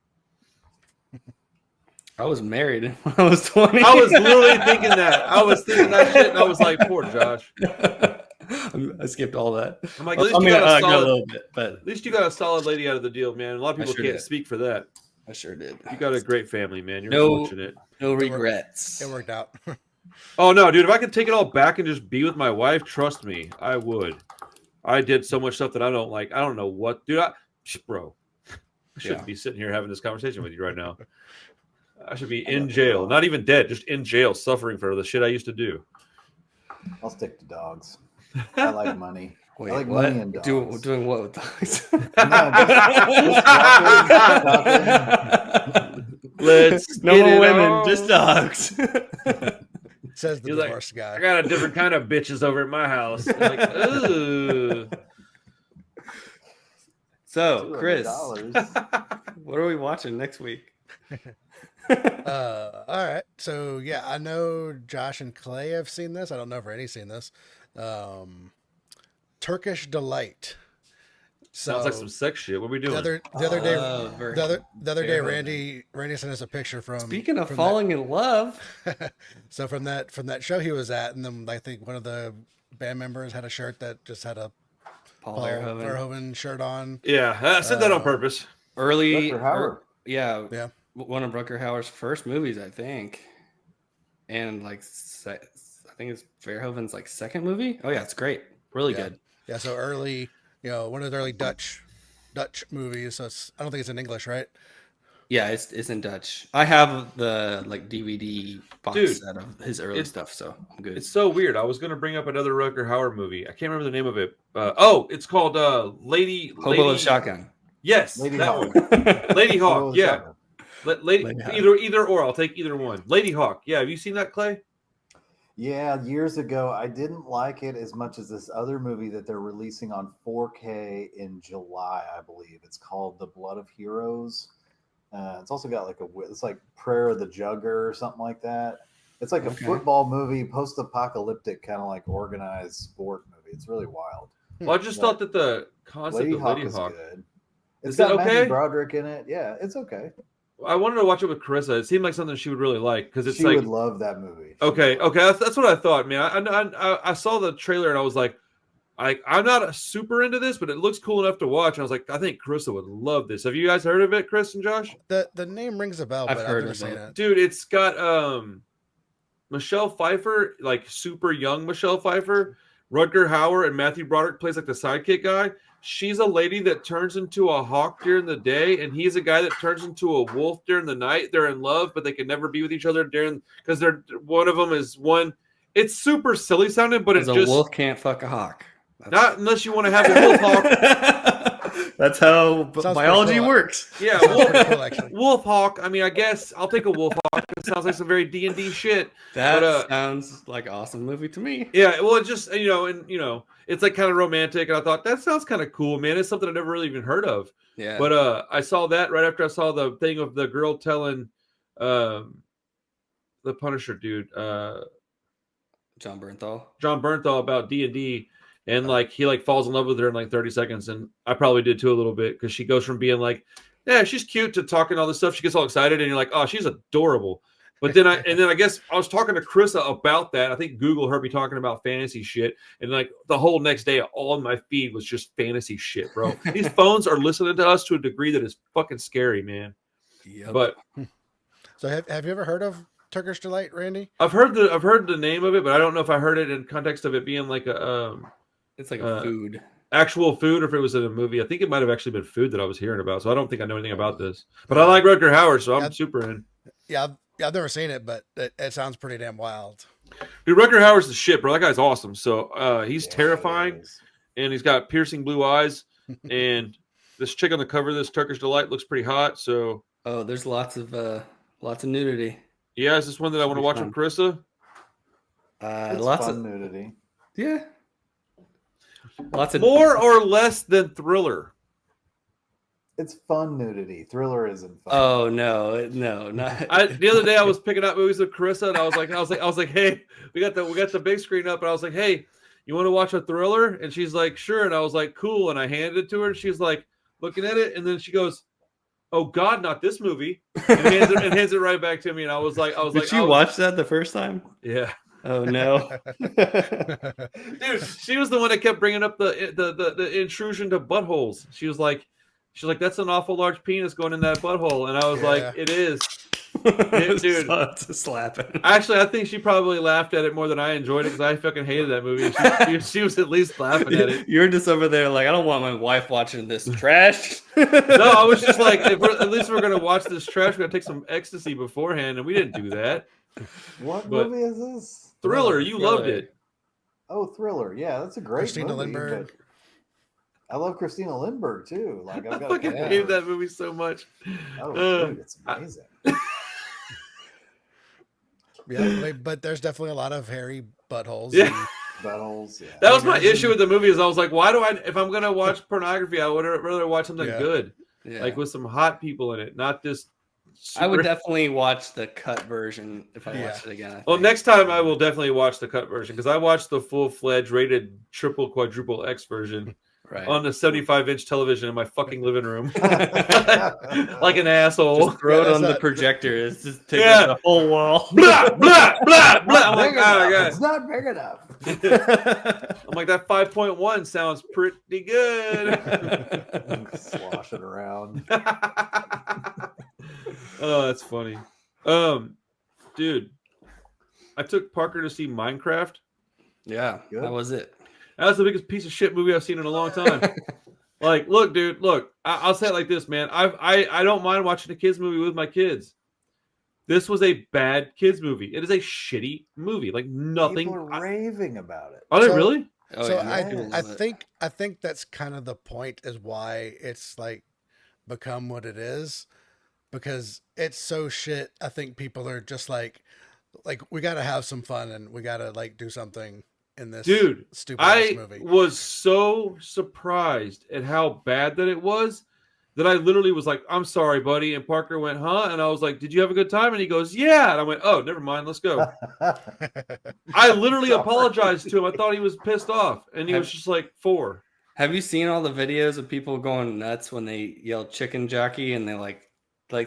I was married when I was 20. I was literally thinking that. I was thinking that shit, and I was like, poor Josh. I skipped all that. I'm like, at least you got a solid, a little bit, but at least you got a solid lady out of the deal, man. A lot of people can't speak for that. I sure did. You got a great family, man. You're fortunate. No regrets. It worked out. Oh no, dude! If I could take it all back and just be with my wife, trust me, I would. I did so much stuff that I don't like. I don't know what, dude. Bro, I shouldn't be sitting here having this conversation with you right now. I should be in jail, not even dead, just in jail, suffering for the shit I used to do. I'll stick to dogs. I like money. Wait, I like what? money and dogs. Doing what with dogs? Let's no more women, just dogs. Says the divorced guy. I got a different kind of bitches over at my house. Like, ooh. So, Chris, what are we watching next week? All right. So yeah, I know Josh and Clay have seen this. I don't know if Randy's seen this. Turkish Delight. Sounds like some sex shit. What are we doing? The other day, Randy sent us a picture from. Speaking of falling in love, so from that show he was at, and then I think one of the band members had a shirt that just had a Paul Verhoeven shirt on. Yeah, I said that on purpose. Yeah. One of Rutger Hauer's first movies, I think, and like I think it's Verhoeven's like second movie. Oh yeah, it's great, really good. Yeah, so early, one of the early Dutch movies. So I don't think it's in English, right? Yeah, it's in Dutch. I have the like DVD box set of his early stuff, so I'm good. It's so weird. I was going to bring up another Rutger Hauer movie. I can't remember the name of it. It's called Lady Hobo with Shotgun. Yes, Lady that Hawk. one. Lady What Hawk. was Yeah. that one? Lady Hawk. either or. I'll take either one. Lady Hawk. Yeah. Have you seen that, Clay? Yeah, years ago, I didn't like it as much as this other movie that they're releasing on 4K in July, I believe. It's called The Blood of Heroes. It's also got it's like Prayer of the Jugger or something like that. It's like a football movie, post-apocalyptic, kind of like organized sport movie. It's really wild. Well, I just thought that the concept of Lady Hawk is good. It's is got it Matthew okay? Broderick in it. Yeah, it's okay. I wanted to watch it with Carissa. It seemed like something she would really like because it's she would love that movie. Okay, that's what I thought, man. I saw the trailer and I was like, I'm not super into this, but it looks cool enough to watch. And I was like, I think Carissa would love this. Have you guys heard of it, Chris and Josh? The name rings a bell, but I've never seen it. Dude, it's got Michelle Pfeiffer, like super young Michelle Pfeiffer. Rutger Hauer and Matthew Broderick plays like the sidekick guy. She's a lady that turns into a hawk during the day, and he's a guy that turns into a wolf during the night. They're in love, but they can never be with each other because one of them is one. It's super silly sounding, but it's a wolf can't fuck a hawk. Not unless you want to have a wolf hawk. That's how biology works. Yeah, wolf hawk. I mean, I guess I'll take a wolf hawk. It sounds like some very D&D shit. That sounds like an awesome movie to me. Yeah, well, it just it's like kind of romantic, and I thought that sounds kind of cool, man. It's something I never really even heard of. Yeah. But I saw that right after I saw the thing of the girl telling the Punisher dude, John Bernthal about D&D. And like he falls in love with her in like 30 seconds, and I probably did too a little bit because she goes from being like, yeah, she's cute to talking all this stuff. She gets all excited, and you're like, oh, she's adorable. But then I guess I was talking to Carissa about that. I think Google heard me talking about fantasy shit, and like the whole next day, all in my feed was just fantasy shit, bro. These phones are listening to us to a degree that is fucking scary, man. Yep. But so have you ever heard of Turkish Delight, Randy? I've heard the name of it, but I don't know if I heard it in context of it being like a it's like a food. Actual food, or if it was in a movie. I think it might have actually been food that I was hearing about. So I don't think I know anything about this. But I like Rutger Hauer, so I'm super in. Yeah, I've never seen it, but it sounds pretty damn wild. Dude, Rutger Hauer's the shit, bro. That guy's awesome. So he's terrifying, and he's got piercing blue eyes. And this chick on the cover of this Turkish Delight looks pretty hot. So there's lots of nudity. Yeah, is this one that I want to watch with Carissa? Lots of nudity. Yeah. Lots of more or less than Thriller. It's fun nudity. Thriller isn't fun. Oh no, not. The other day I was picking up movies with Carissa, and I was like, hey, we got the big screen up, and I was like, hey, you want to watch a Thriller? And she's like, sure. And I was like, cool. And I handed it to her, and she's like, looking at it, and then she goes, oh God, not this movie, and hands it right back to me. And I was like, Did you watch that the first time? Yeah. Oh no, dude! She was the one that kept bringing up the intrusion to buttholes. She was like, that's an awful large penis going in that butthole, and I was like, it is, dude. It's a slapping. Actually, I think she probably laughed at it more than I enjoyed it because I fucking hated that movie. She was at least laughing at it. You're just over there like, I don't want my wife watching this trash. No, I was just like, at least we're gonna watch this trash. We're gonna take some ecstasy beforehand, and we didn't do that. What movie is this? Thriller. You loved it. Oh, Thriller. Yeah, that's a great Christina movie. Lindbergh. I love Christina Lindbergh too. Like I fucking hated that movie so much. Oh, dude, it's amazing. Yeah, but there's definitely a lot of hairy buttholes. Yeah. Buttholes. Yeah. That was my issue with the movie. Is I was like, why do if I'm gonna watch pornography, I would rather watch something good, like with some hot people in it, not this. I would definitely watch the cut version if I watched it again. Well, next time I will definitely watch the cut version because I watched the full-fledged rated triple quadruple X version on the 75-inch television in my fucking living room, like an asshole. Just throw it on the projector. It's just taking up the whole wall. Blah blah blah blah. I'm like, oh god, it's not big enough. I'm like, that 5.1 sounds pretty good. Sloshing around. Oh, that's funny. Dude, I took Parker to see Minecraft. Yeah, how was it? That was the biggest piece of shit movie I've seen in a long time. Like, look, dude, look. I'll say it like this, man. I don't mind watching a kids movie with my kids. This was a bad kids movie. It is a shitty movie. Like nothing. People are raving about it. Are they really? I think that's kind of the point. Is why it's like become what it is because it's so shit. I think people are just like we got to have some fun and we got to like do something in this stupid movie. I was so surprised at how bad that it was that I literally was like, I'm sorry, buddy. And Parker went, huh? And I was like, did you have a good time? And he goes, yeah. And I went, oh, never mind. Let's go. I literally apologized to him. I thought he was pissed off. And he was just like 4. Have you seen all the videos of people going nuts when they yell chicken jockey and they like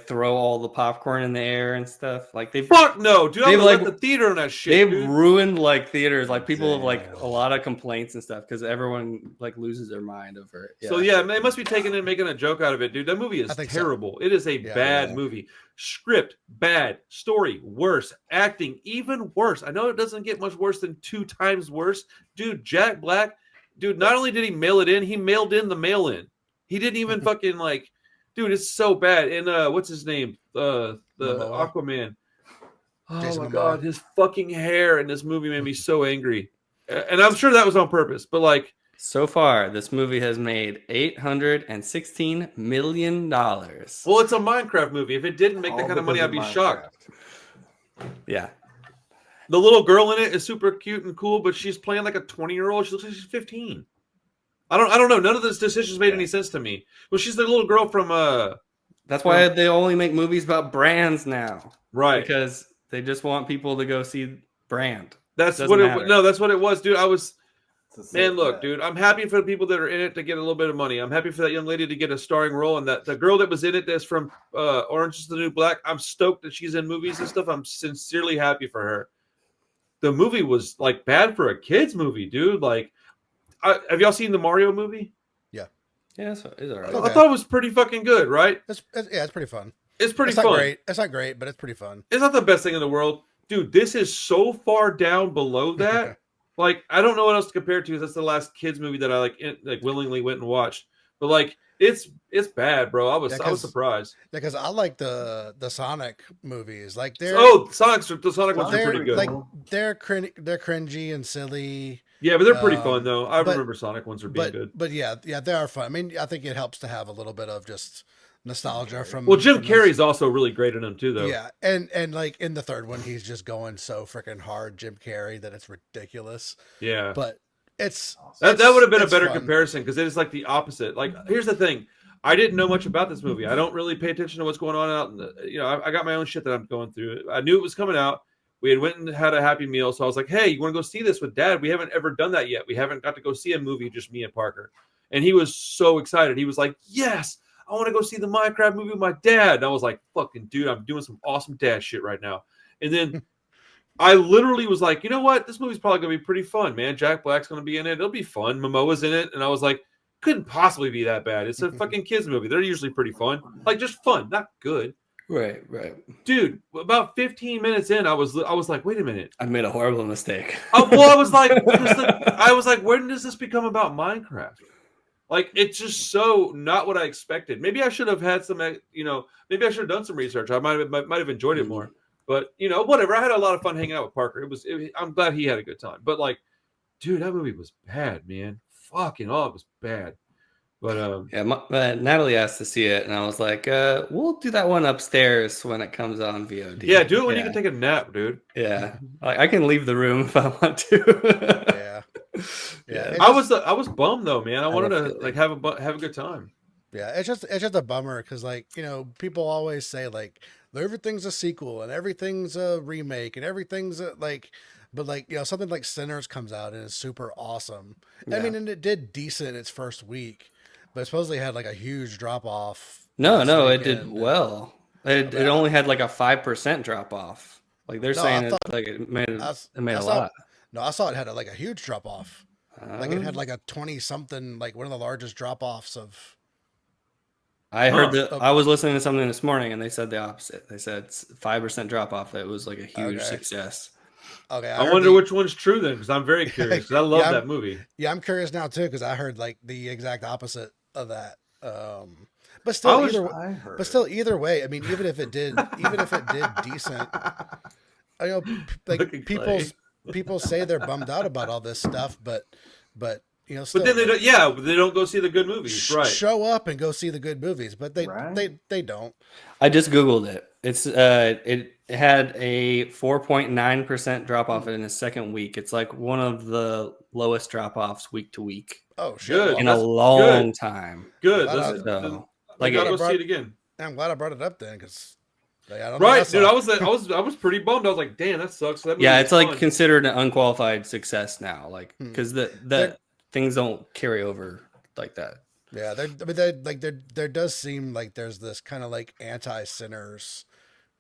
throw all the popcorn in the air and stuff? Like fuck no, dude. I'm like the theater on that shit. They've ruined like theaters. Like people have like a lot of complaints and stuff because everyone like loses their mind over it. Yeah. So yeah, they must be taking and making a joke out of it, dude. That movie is terrible. So. It is a bad movie. Script bad, story worse, acting even worse. I know it doesn't get much worse than 2 times worse, dude. Jack Black, dude. Not only did he mail it in, he mailed in the mail in. He didn't even fucking like. Dude, it's so bad. And what's his name? The Aquaman. Oh Jason my God, his fucking hair in this movie made me so angry. And I'm sure that was on purpose, but like so far, this movie has made $816 million. Well, it's a Minecraft movie. If it didn't make that kind of money, I'd be shocked. Yeah. The little girl in it is super cute and cool, but she's playing like a 20-year-old. She looks like she's 15. I don't know. None of those decisions made any sense to me. Well, she's the little girl from That's why they only make movies about brands now. Right. Because they just want people to go see brand. That's what it no, that's what it was, dude. Look, dude, I'm happy for the people that are in it to get a little bit of money. I'm happy for that young lady to get a starring role, and that the girl that was in it that's from Orange is the New Black. I'm stoked that she's in movies and stuff. I'm sincerely happy for her. The movie was like bad for a kids movie, dude. Like have y'all seen the Mario movie? Yeah. Yeah, it's all right. Okay. I thought it was pretty fucking good, right? It's pretty fun. It's pretty fun. It's not great, but it's pretty fun. It's not the best thing in the world. Dude, this is so far down below that. Like, I don't know what else to compare it to. That's the last kids movie that I like willingly went and watched. But like, it's bad, bro. I was surprised. Yeah, because I like the Sonic movies. Like the Sonic ones are pretty good. Like they're cringy and silly. Yeah, but they're pretty fun though. I remember Sonic ones are being good. But yeah, they are fun. I mean, I think it helps to have a little bit of just nostalgia from. Well, Jim Carrey's also really great in them too, though. Yeah, and like in the third one, he's just going so freaking hard, Jim Carrey, that it's ridiculous. Yeah, but that would have been a better comparison because it is like the opposite. Like, here's the thing: I didn't know much about this movie. I don't really pay attention to what's going on out. In the, I got my own shit that I'm going through. I knew it was coming out. We had went and had a Happy Meal, so I was like, "Hey, you want to go see this with Dad? We haven't ever done that yet. We haven't got to go see a movie, just me and Parker." And he was so excited. He was like, "Yes, I want to go see the Minecraft movie with my dad." And I was like, "Fucking dude, I'm doing some awesome dad shit right now." And then I literally was like, "You know what? This movie's probably gonna be pretty fun, man. Jack Black's gonna be in it. It'll be fun. Momoa's in it." And I was like, "Couldn't possibly be that bad. It's a fucking kids movie. They're usually pretty fun, like just fun, not good." Right. Dude, about 15 minutes in, I was like, wait a minute. I made a horrible mistake. I was like, when does this become about Minecraft? Like, it's just so not what I expected. Maybe I should have had some, maybe I should have done some research. I might have enjoyed it more. But, whatever. I had a lot of fun hanging out with Parker. I'm glad he had a good time. But, like, dude, that movie was bad, man. Fucking it was bad. But Natalie asked to see it, and I was like, "We'll do that one upstairs when it comes on VOD." Yeah, do it when you can take a nap, dude. Yeah, I can leave the room if I want to. yeah. I was bummed though, man. I wanted to like have a good time. Yeah, it's just a bummer because people always say like everything's a sequel and everything's a remake and everything's but something like Sinners comes out and is super awesome. Yeah. I mean, and it did decent its first week. But it supposedly had like a huge drop off. No, it did well. It only had like a 5% drop off. Like they're saying it made a lot. No, I saw it had like a huge drop off. Like it had like a 20 something, like one of the largest drop offs of. I heard that. I was listening to something this morning and they said the opposite. They said 5% drop off. It was like a huge success. Okay, I wonder which one's true then, because I'm very curious. Because I love that movie. Yeah, I'm curious now too, because I heard like the exact opposite of that. But still, either way, I mean, even if it did decent, I know, like people say they're bummed out about all this stuff, but But then they don't go see the good movies, right? Show up and go see the good movies, but they don't. I just Googled it. It had a 4.9% drop off in the second week. It's like one of the lowest drop offs week to week. Oh, shit. Good. In a long time. Good. So, like, I'll go see it again. I'm glad I brought it up then, because right, dude. I was pretty bummed. I was like, damn, that sucks. That it's fun. Like considered an unqualified success now, like because that things don't carry over like that. Yeah, there does seem like there's this kind of like anti-Sinners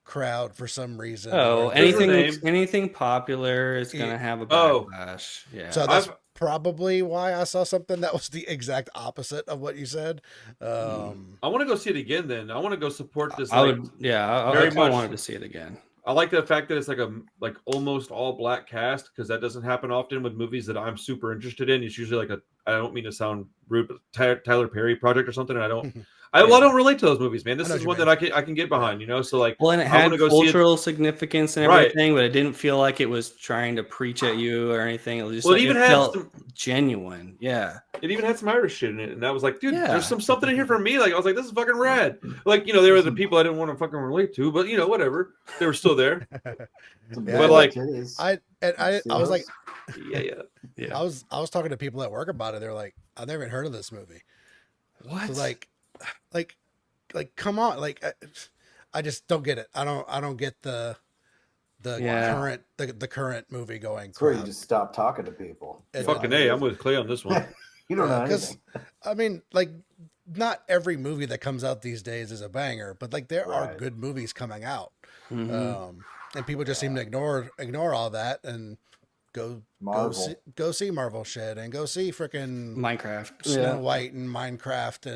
crowd for some reason. Oh, anything popular is gonna have a backlash. Yeah, so that's probably why I saw something that was the exact opposite of what you said. I want to go see it again. Then I want to go support this. I wanted to see it again. I like the fact that it's like almost all black cast, because that doesn't happen often with movies that I'm super interested in. It's usually like I don't mean to sound rude, but Tyler Perry project or something. And I don't relate to those movies, man. This is one that I can get behind, So like, and it had cultural significance and everything, but it didn't feel like it was trying to preach at you or anything. It was just it felt genuine. Yeah. It even had some Irish shit in it, and I was like, dude, there's something in here for me. Like, I was like, this is fucking rad. Like, there were the people I didn't want to fucking relate to, but whatever, they were still there. But like, I was like, yeah. I was talking to people at work about it. They're like, I've never even heard of this movie. What? So like, come on, like, I just don't get it. I don't get the current movie going. It's where you just stop talking to people. Fucking A, I'm with Clay on this one. You don't know anything. I mean, like, not every movie that comes out these days is a banger, but like there are good movies coming out, and people just seem to ignore all that and go see Marvel shit and go see freaking Minecraft, Snow White and Minecraft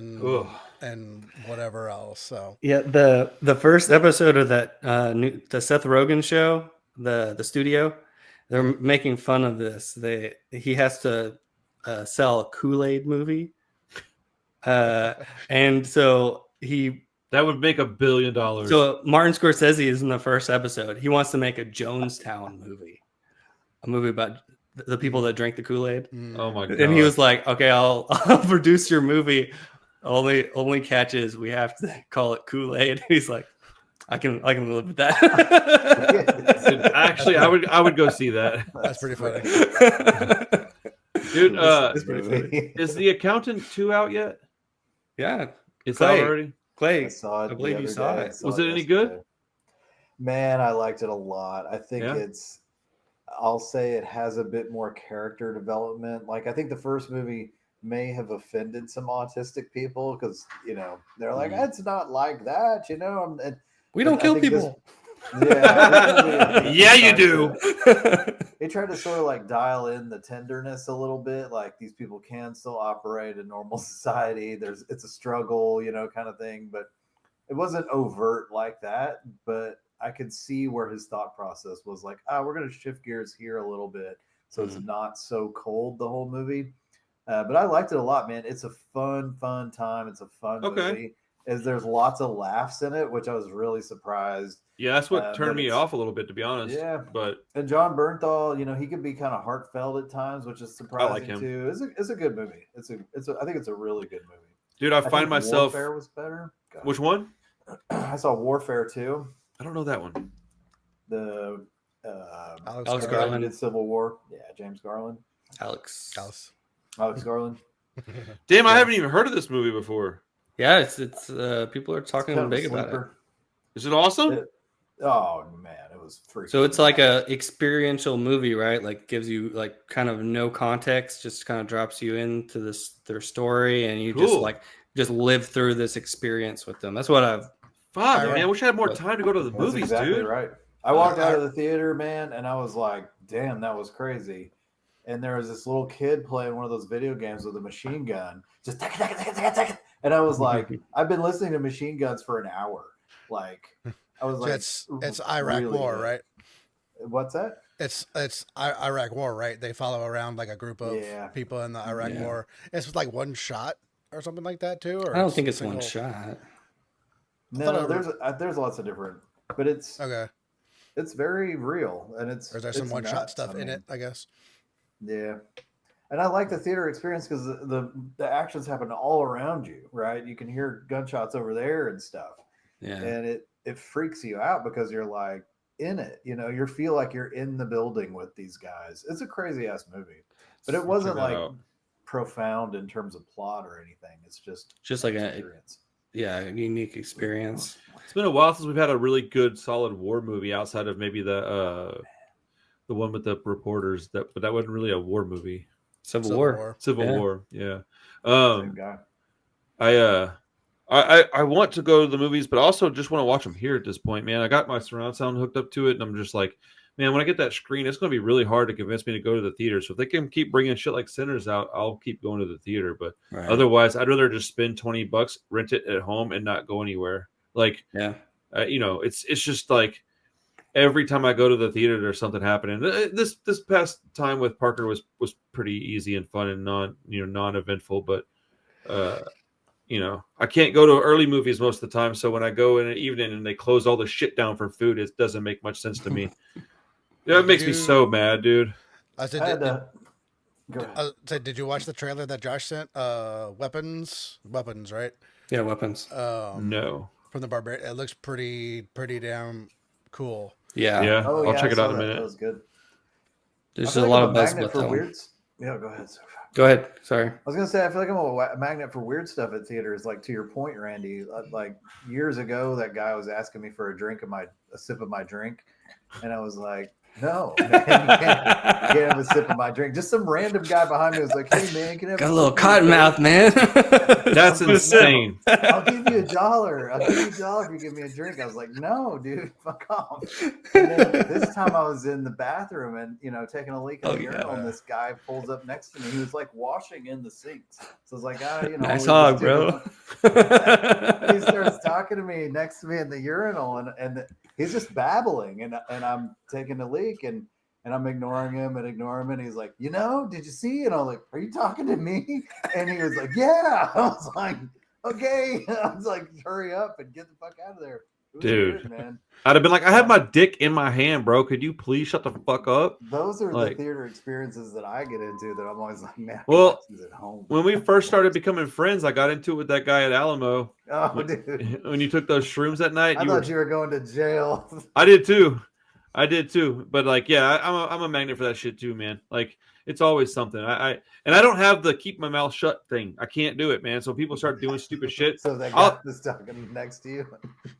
and whatever else. So the first episode of that the Seth Rogen show, the studio, they're making fun of this. He has to sell a Kool-Aid movie, and so that would make $1 billion. So Martin Scorsese is in the first episode. He wants to make a Jonestown movie, a movie about the people that drank the Kool-Aid. Oh my god! And he was like, "Okay, I'll produce your movie. Only catch is we have to call it Kool-Aid." He's like, I can live with that. Actually, I would go see that. That's pretty funny. Dude, is The Accountant 2 out yet? Yeah. It's out already? Clay, I saw it. I believe you saw it. Was it any good? Man, I liked it a lot. I think I'll say it has a bit more character development. Like, I think the first movie may have offended some autistic people because, they're like, it's not like that, And we don't kill people. Yeah, you do. They tried to sort of like dial in the tenderness a little bit, like these people can still operate in normal society. It's a struggle, kind of thing, but it wasn't overt like that. But I could see where his thought process was like, we're going to shift gears here a little bit, so it's not so cold the whole movie. But I liked it a lot, man. It's a fun time. It's a fun movie. There's lots of laughs in it, which I was really surprised. Yeah, that's what turned me off a little bit, to be honest. Yeah, and John Bernthal, he can be kind of heartfelt at times, which is surprising. I like him too. It's a good movie. I think it's a really good movie. Dude, I find myself. Warfare was better. Which one? I saw Warfare 2. I don't know that one. The Alex Garland did Civil War. Yeah, James Garland. Alex Garland. Damn, I haven't even heard of this movie before. Yeah, it's people are talking big about it. Is it awesome? Oh man, it was freaking. So it's like a experiential movie, right? Like gives you like kind of no context, just kind of drops you into their story, and you just live through this experience with them. That's what I've. Fuck, man! I wish I had more time to go to the movies, exactly dude. Right. I walked out of the theater, man, and I was like, "Damn, that was crazy." And there was this little kid playing one of those video games with a machine gun, just and I was like, "I've been listening to machine guns for an hour." Like, I was like, "It's Iraq really War, good. Right?" What's that? It's Iraq War, right? They follow around like a group of people in the Iraq War. It's like one shot or something like that too. Or I don't think it's one shot. No, there's lots of different, but it's okay. It's very real, and it's. Or is there some one shot stuff in it? I guess. Yeah, And I like the theater experience because the actions happen all around you, right? You can hear gunshots over there and stuff. Yeah. And it freaks you out because you're like in it, you feel like you're in the building with these guys. It's a crazy ass movie, but it wasn't like profound in terms of plot or anything. It's just like experience. A unique experience. It's been a while since we've had a really good, solid war movie outside of maybe the one with the reporters. But that wasn't really a war movie. Civil War. Yeah. Same guy. I want to go to the movies, but also just want to watch them here at this point, man. I got my surround sound hooked up to it, and I'm just like, man, when I get that screen, it's going to be really hard to convince me to go to the theater. So if they can keep bringing shit like Sinners out, I'll keep going to the theater. But otherwise, I'd rather just spend $20, rent it at home, and not go anywhere. Like, it's just like every time I go to the theater, there's something happening. This past time with Parker was pretty easy and fun and non-eventful, but I can't go to early movies most of the time. So when I go in the evening and they close all the shit down for food, it doesn't make much sense to me. It makes me so mad, dude. I said, did you watch the trailer that Josh sent? Weapons, right? Yeah, Weapons. No. From the Barbarian. It looks pretty damn cool. Yeah. I'll check it out in a minute. That was good. There's a lot of buzz about that one. Yeah, go ahead. Go ahead. Sorry. I was gonna say I feel like I'm a magnet for weird stuff at theaters. Like to your point, Randy. Like years ago, that guy was asking me for a sip of my drink, and I was like, "No, man, you can't have a sip of my drink." Just some random guy behind me was like, "Hey, man, can I have got a little cotton mouth, man?" That's insane. I'll give you $1. I'll give you $1 if you give me a drink. I was like, "No, dude, fuck off." And then this time I was in the bathroom and taking a leak in the urinal, and this guy pulls up next to me. He was like washing in the sinks. So I was like, nice hog, bro. He starts talking to me next to me in the urinal, and he's just babbling, and I'm taking a leak, and I'm ignoring him. And he's like, did you see? And I was like, are you talking to me? And he was like, yeah. I was like, okay. I was like, hurry up and get the fuck out of there. Dude, weird, man. I'd have been like, I have my dick in my hand, bro. Could you please shut the fuck up? Those are the theater experiences that I get into that I'm always like, man, well, at home. When we first started becoming friends, I got into it with that guy at Alamo. Oh, dude. When you took those shrooms that night. I thought you were going to jail. I did too. But like, yeah, I'm a magnet for that shit too, man. Like, it's always something. I don't have the keep my mouth shut thing. I can't do it, man. So people start doing stupid shit. So that guy is talking next to you.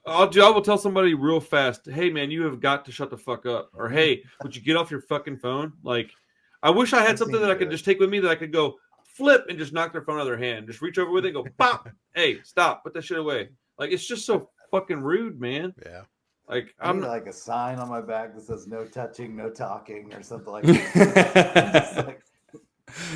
I will tell somebody real fast, hey man, you have got to shut the fuck up. Or hey, would you get off your fucking phone? Like, I wish I had something that I could just take with me that I could go flip and just knock their phone out of their hand. Just reach over with it and go, pop. Hey, stop. Put that shit away. Like, it's just so fucking rude, man. Yeah. Like, I'm like a sign on my back that says no touching, no talking, or something like that.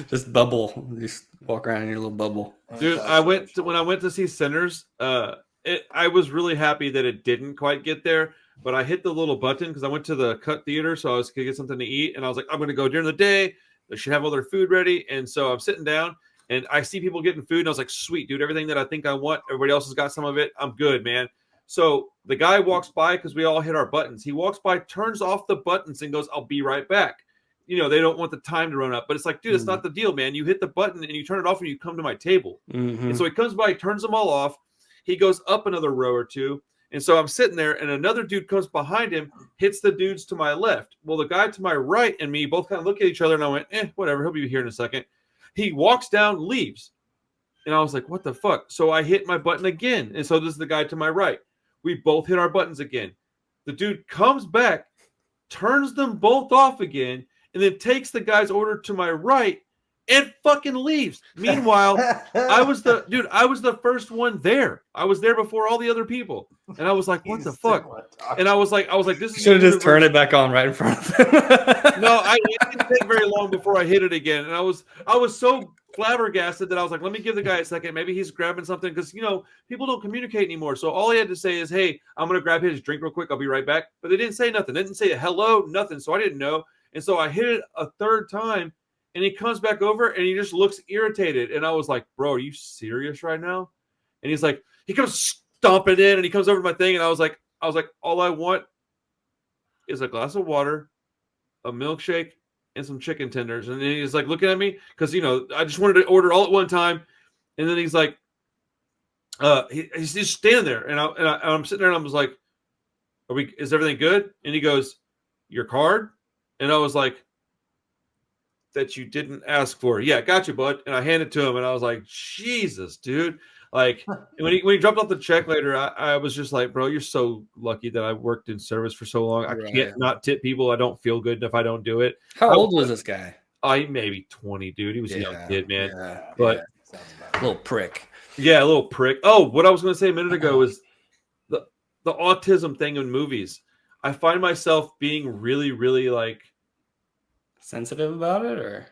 Just bubble. Just walk around in your little bubble. Dude, when I went to see Sinners, I was really happy that it didn't quite get there, but I hit the little button because I went to the cut theater, so I was gonna get something to eat, and I was like, I'm gonna go during the day. They should have all their food ready, and so I'm sitting down, and I see people getting food, and I was like, sweet, dude, everything that I think I want, everybody else has got some of it. I'm good, man. So the guy walks by because we all hit our buttons. He walks by, turns off the buttons, and goes, I'll be right back. They don't want the time to run up. But it's like, dude, it's not the deal, man. You hit the button, and you turn it off, and you come to my table. And so he comes by, turns them all off. He goes up another row or two. And so I'm sitting there, and another dude comes behind him, hits the dudes to my left. Well, the guy to my right and me both kind of look at each other, and I went, whatever. He'll be here in a second. He walks down, leaves. And I was like, what the fuck? So I hit my button again. And so this is the guy to my right. We both hit our buttons again. The dude comes back, turns them both off again, and then takes the guy's order to my right and fucking leaves. Meanwhile, I was the first one there. I was there before all the other people. And I was like, what the fuck? And I was like, this is should have just turned it back on right in front of him. No, it didn't take very long before I hit it again. And I was so flabbergasted that I was like, let me give the guy a second. Maybe he's grabbing something because people don't communicate anymore. So all he had to say is, hey, I'm gonna grab his drink real quick. I'll be right back. But they didn't say nothing. They didn't say hello, nothing. So I didn't know. And so I hit it a third time, and he comes back over and he just looks irritated. And I was like, bro, are you serious right now? And he's like, he comes stomping in and he comes over to my thing, and I was like, all I want is a glass of water, a milkshake, and some chicken tenders. And then he's like looking at me because, you know, I just wanted to order all at one time. And then he's like, he's just standing there. And I'm sitting there and I was like, is everything good? And he goes, your card? And I was like, that you didn't ask for. Yeah, got you, bud. And I handed it to him and I was like, Jesus, dude. Like when he dropped off the check later, I was just like, bro, you're so lucky that I worked in service for so long. I can't not tip people. I don't feel good if I don't do it. How old was this guy? Maybe 20, dude. He was a young kid, man. Yeah, but little prick. Yeah, a little prick. Oh, what I was going to say a minute ago is the autism thing in movies. I find myself being really, really like sensitive about it, or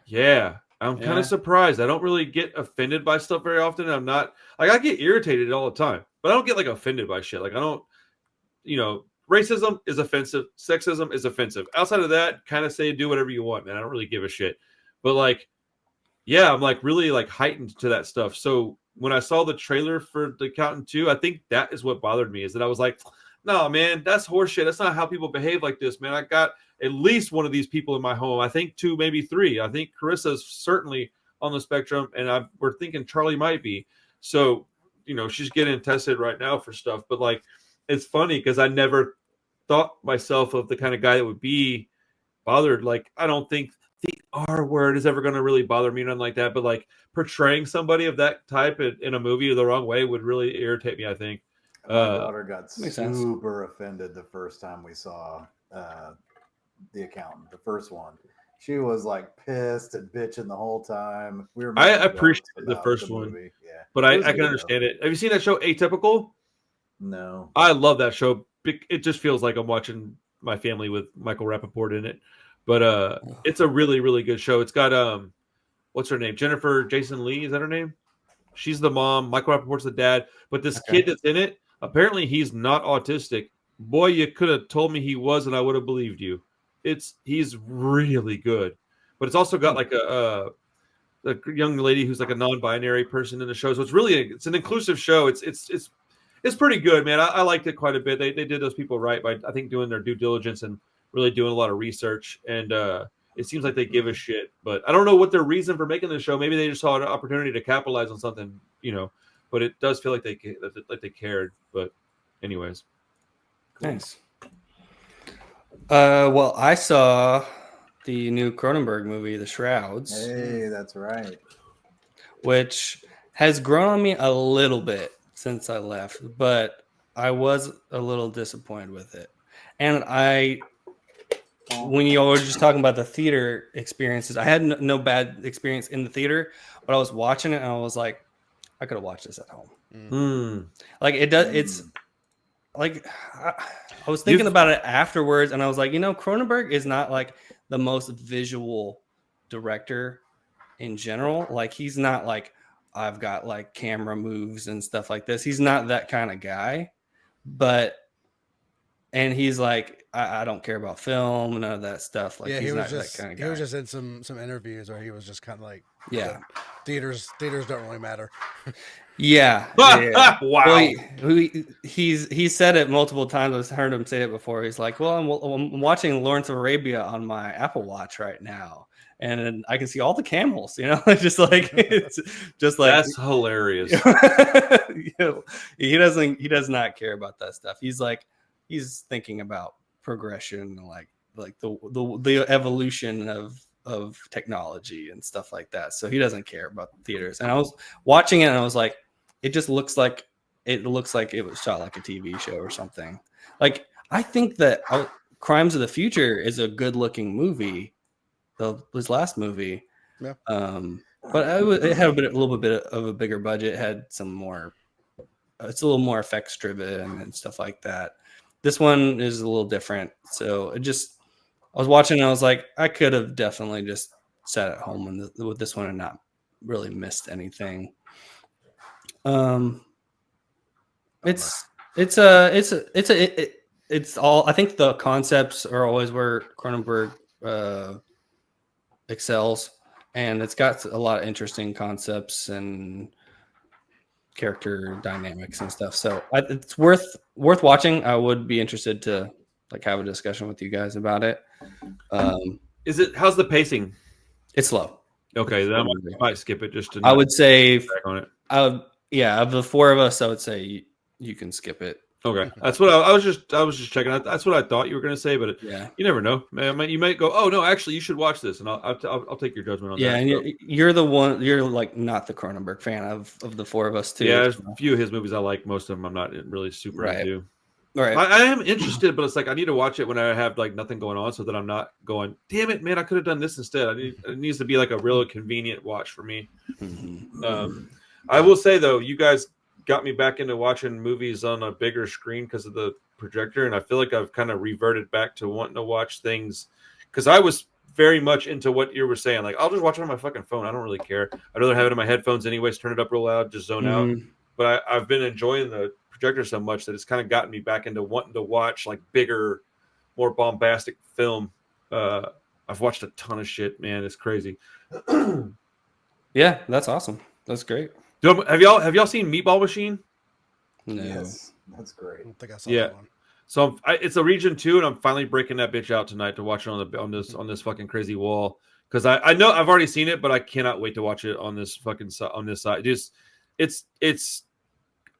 I'm kind of surprised. I don't really get offended by stuff very often. I'm not like, I get irritated all the time, but I don't get like offended by shit. Like I don't, you know, racism is offensive, sexism is offensive. Outside of that, kind of say do whatever you want, man. I don't really give a shit. But like, yeah, I'm like really like heightened to that stuff. So when I saw the trailer for The Accountant 2, I think that is what bothered me, is that I was like, no, man, that's horseshit. That's not how people behave like this, man. I got at least one of these people in my home. I think 2, maybe 3. I think Carissa's certainly on the spectrum, and we're thinking Charlie might be. So, you know, she's getting tested right now for stuff. But like, it's funny because I never thought myself of the kind of guy that would be bothered. Like, I don't think the R word is ever going to really bother me, nothing like that. But like portraying somebody of that type in a movie the wrong way would really irritate me, I think. My daughter got super offended the first time we saw The Accountant, the first one. She was like pissed and bitching the whole time. I appreciate the first one, but I can understand it. Have you seen that show Atypical? No. I love that show. It just feels like I'm watching My Family with Michael Rappaport in it. But it's a really, really good show. It's got what's her name? Jennifer Jason Leigh, is that her name? She's the mom. Michael Rappaport's the dad. But this kid that's in it, apparently he's not autistic. Boy, you could have told me he was, and I would have believed you. He's really good. But it's also got like a young lady who's like a non-binary person in the show. So it's an inclusive show. It's pretty good, man. I liked it quite a bit. They did those people right by, I think, doing their due diligence and really doing a lot of research. And it seems like they give a shit. But I don't know what their reason for making the show. Maybe they just saw an opportunity to capitalize on something, you know. But it does feel like they cared. But anyways. Thanks. Well, I saw the new Cronenberg movie, The Shrouds. Hey, that's right. Which has grown on me a little bit since I left, but I was a little disappointed with it. And when you were just talking about the theater experiences, I had no bad experience in the theater, but I was watching it and I was like, I could have watched this at home. Mm. Like it does. It's like I was thinking about it afterwards, and I was like, you know, Cronenberg is not like the most visual director in general. Like he's not like, I've got like camera moves and stuff like this. He's not that kind of guy. And he's like, I don't care about film, none of that stuff. Like he's not that kind of guy. He was just in some interviews where he was just kind of like, yeah, theaters don't really matter. Yeah. Wow. Well, he said it multiple times. I've heard him say it before. He's like, well, I'm watching Lawrence of Arabia on my Apple Watch right now, and I can see all the camels. You know, just like it's just like that's hilarious. You know, he does not care about that stuff. He's thinking about progression, like the evolution of technology and stuff like that. So he doesn't care about the theaters. And I was watching it and I was like, it just looks like it was shot like a TV show or something. Like I think that Crimes of the Future is a good looking movie. His last movie. Yeah. But it had a little bit of a bigger budget. It had some more. It's a little more effects driven and stuff like that. This one is a little different. So I was watching and I was like, I could have definitely just sat at home with this one and not really missed anything. It's all, I think the concepts are always where Cronenberg excels, and it's got a lot of interesting concepts and character dynamics and stuff. So it's worth watching. I would be interested to like have a discussion with you guys about it. Is it? How's the pacing? It's slow. Okay, then I might skip it just to. I would say back on it. Of the four of us, I would say you can skip it. Okay, that's what I was just checking out. That's what I thought you were going to say, but you never know. Man, you might go, oh no, actually, you should watch this, and I'll take your judgment on that. Yeah, and you're the one. You're like not the Cronenberg fan of the four of us too. Yeah, there's a few of his movies I like. Most of them I'm not really super into. Right. I am interested, but it's like I need to watch it when I have like nothing going on, so that I'm not going, damn it, man, I could have done this instead. It needs to be like a real convenient watch for me. Mm-hmm. I will say though, you guys got me back into watching movies on a bigger screen because of the projector, and I feel like I've kind of reverted back to wanting to watch things because I was very much into what you were saying. Like, I'll just watch it on my fucking phone. I don't really care. I'd rather have it in my headphones anyways, turn it up real loud, just zone out. But I've been enjoying the projector so much that it's kind of gotten me back into wanting to watch like bigger, more bombastic film. I've watched a ton of shit, man. It's crazy. Yeah, that's awesome. That's great. Have y'all seen Meatball Machine? No. Yes, that's great. I don't think I saw that one. So it's a region 2, and I'm finally breaking that bitch out tonight to watch it on this fucking crazy wall because I know I've already seen it, but I cannot wait to watch it on this fucking on this side. It's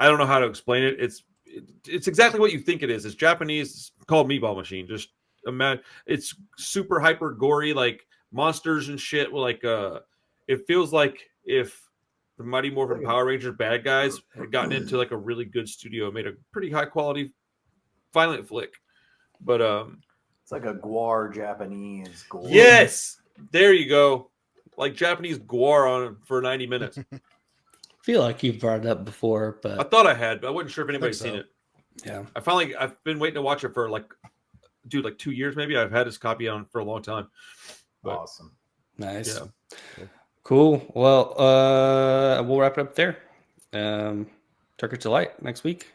I don't know how to explain it. It's exactly what you think it is. It's Japanese. It's called Meatball Machine. Just imagine it's super hyper gory, like monsters and shit. Like it feels like if the Mighty Morphin Power Rangers bad guys had gotten into like a really good studio, made a pretty high quality violent flick. But it's like a Gwar Japanese gore. Yes, there you go. Like Japanese Gwar on for 90 minutes. I feel like you've brought it up before, but I thought I had, but I wasn't sure if anybody's seen it. Yeah, I've been waiting to watch it for like 2 years maybe. I've had this copy on for a long time. But, awesome, nice, yeah. Cool. Well, we'll wrap it up there. Turkish Delight next week.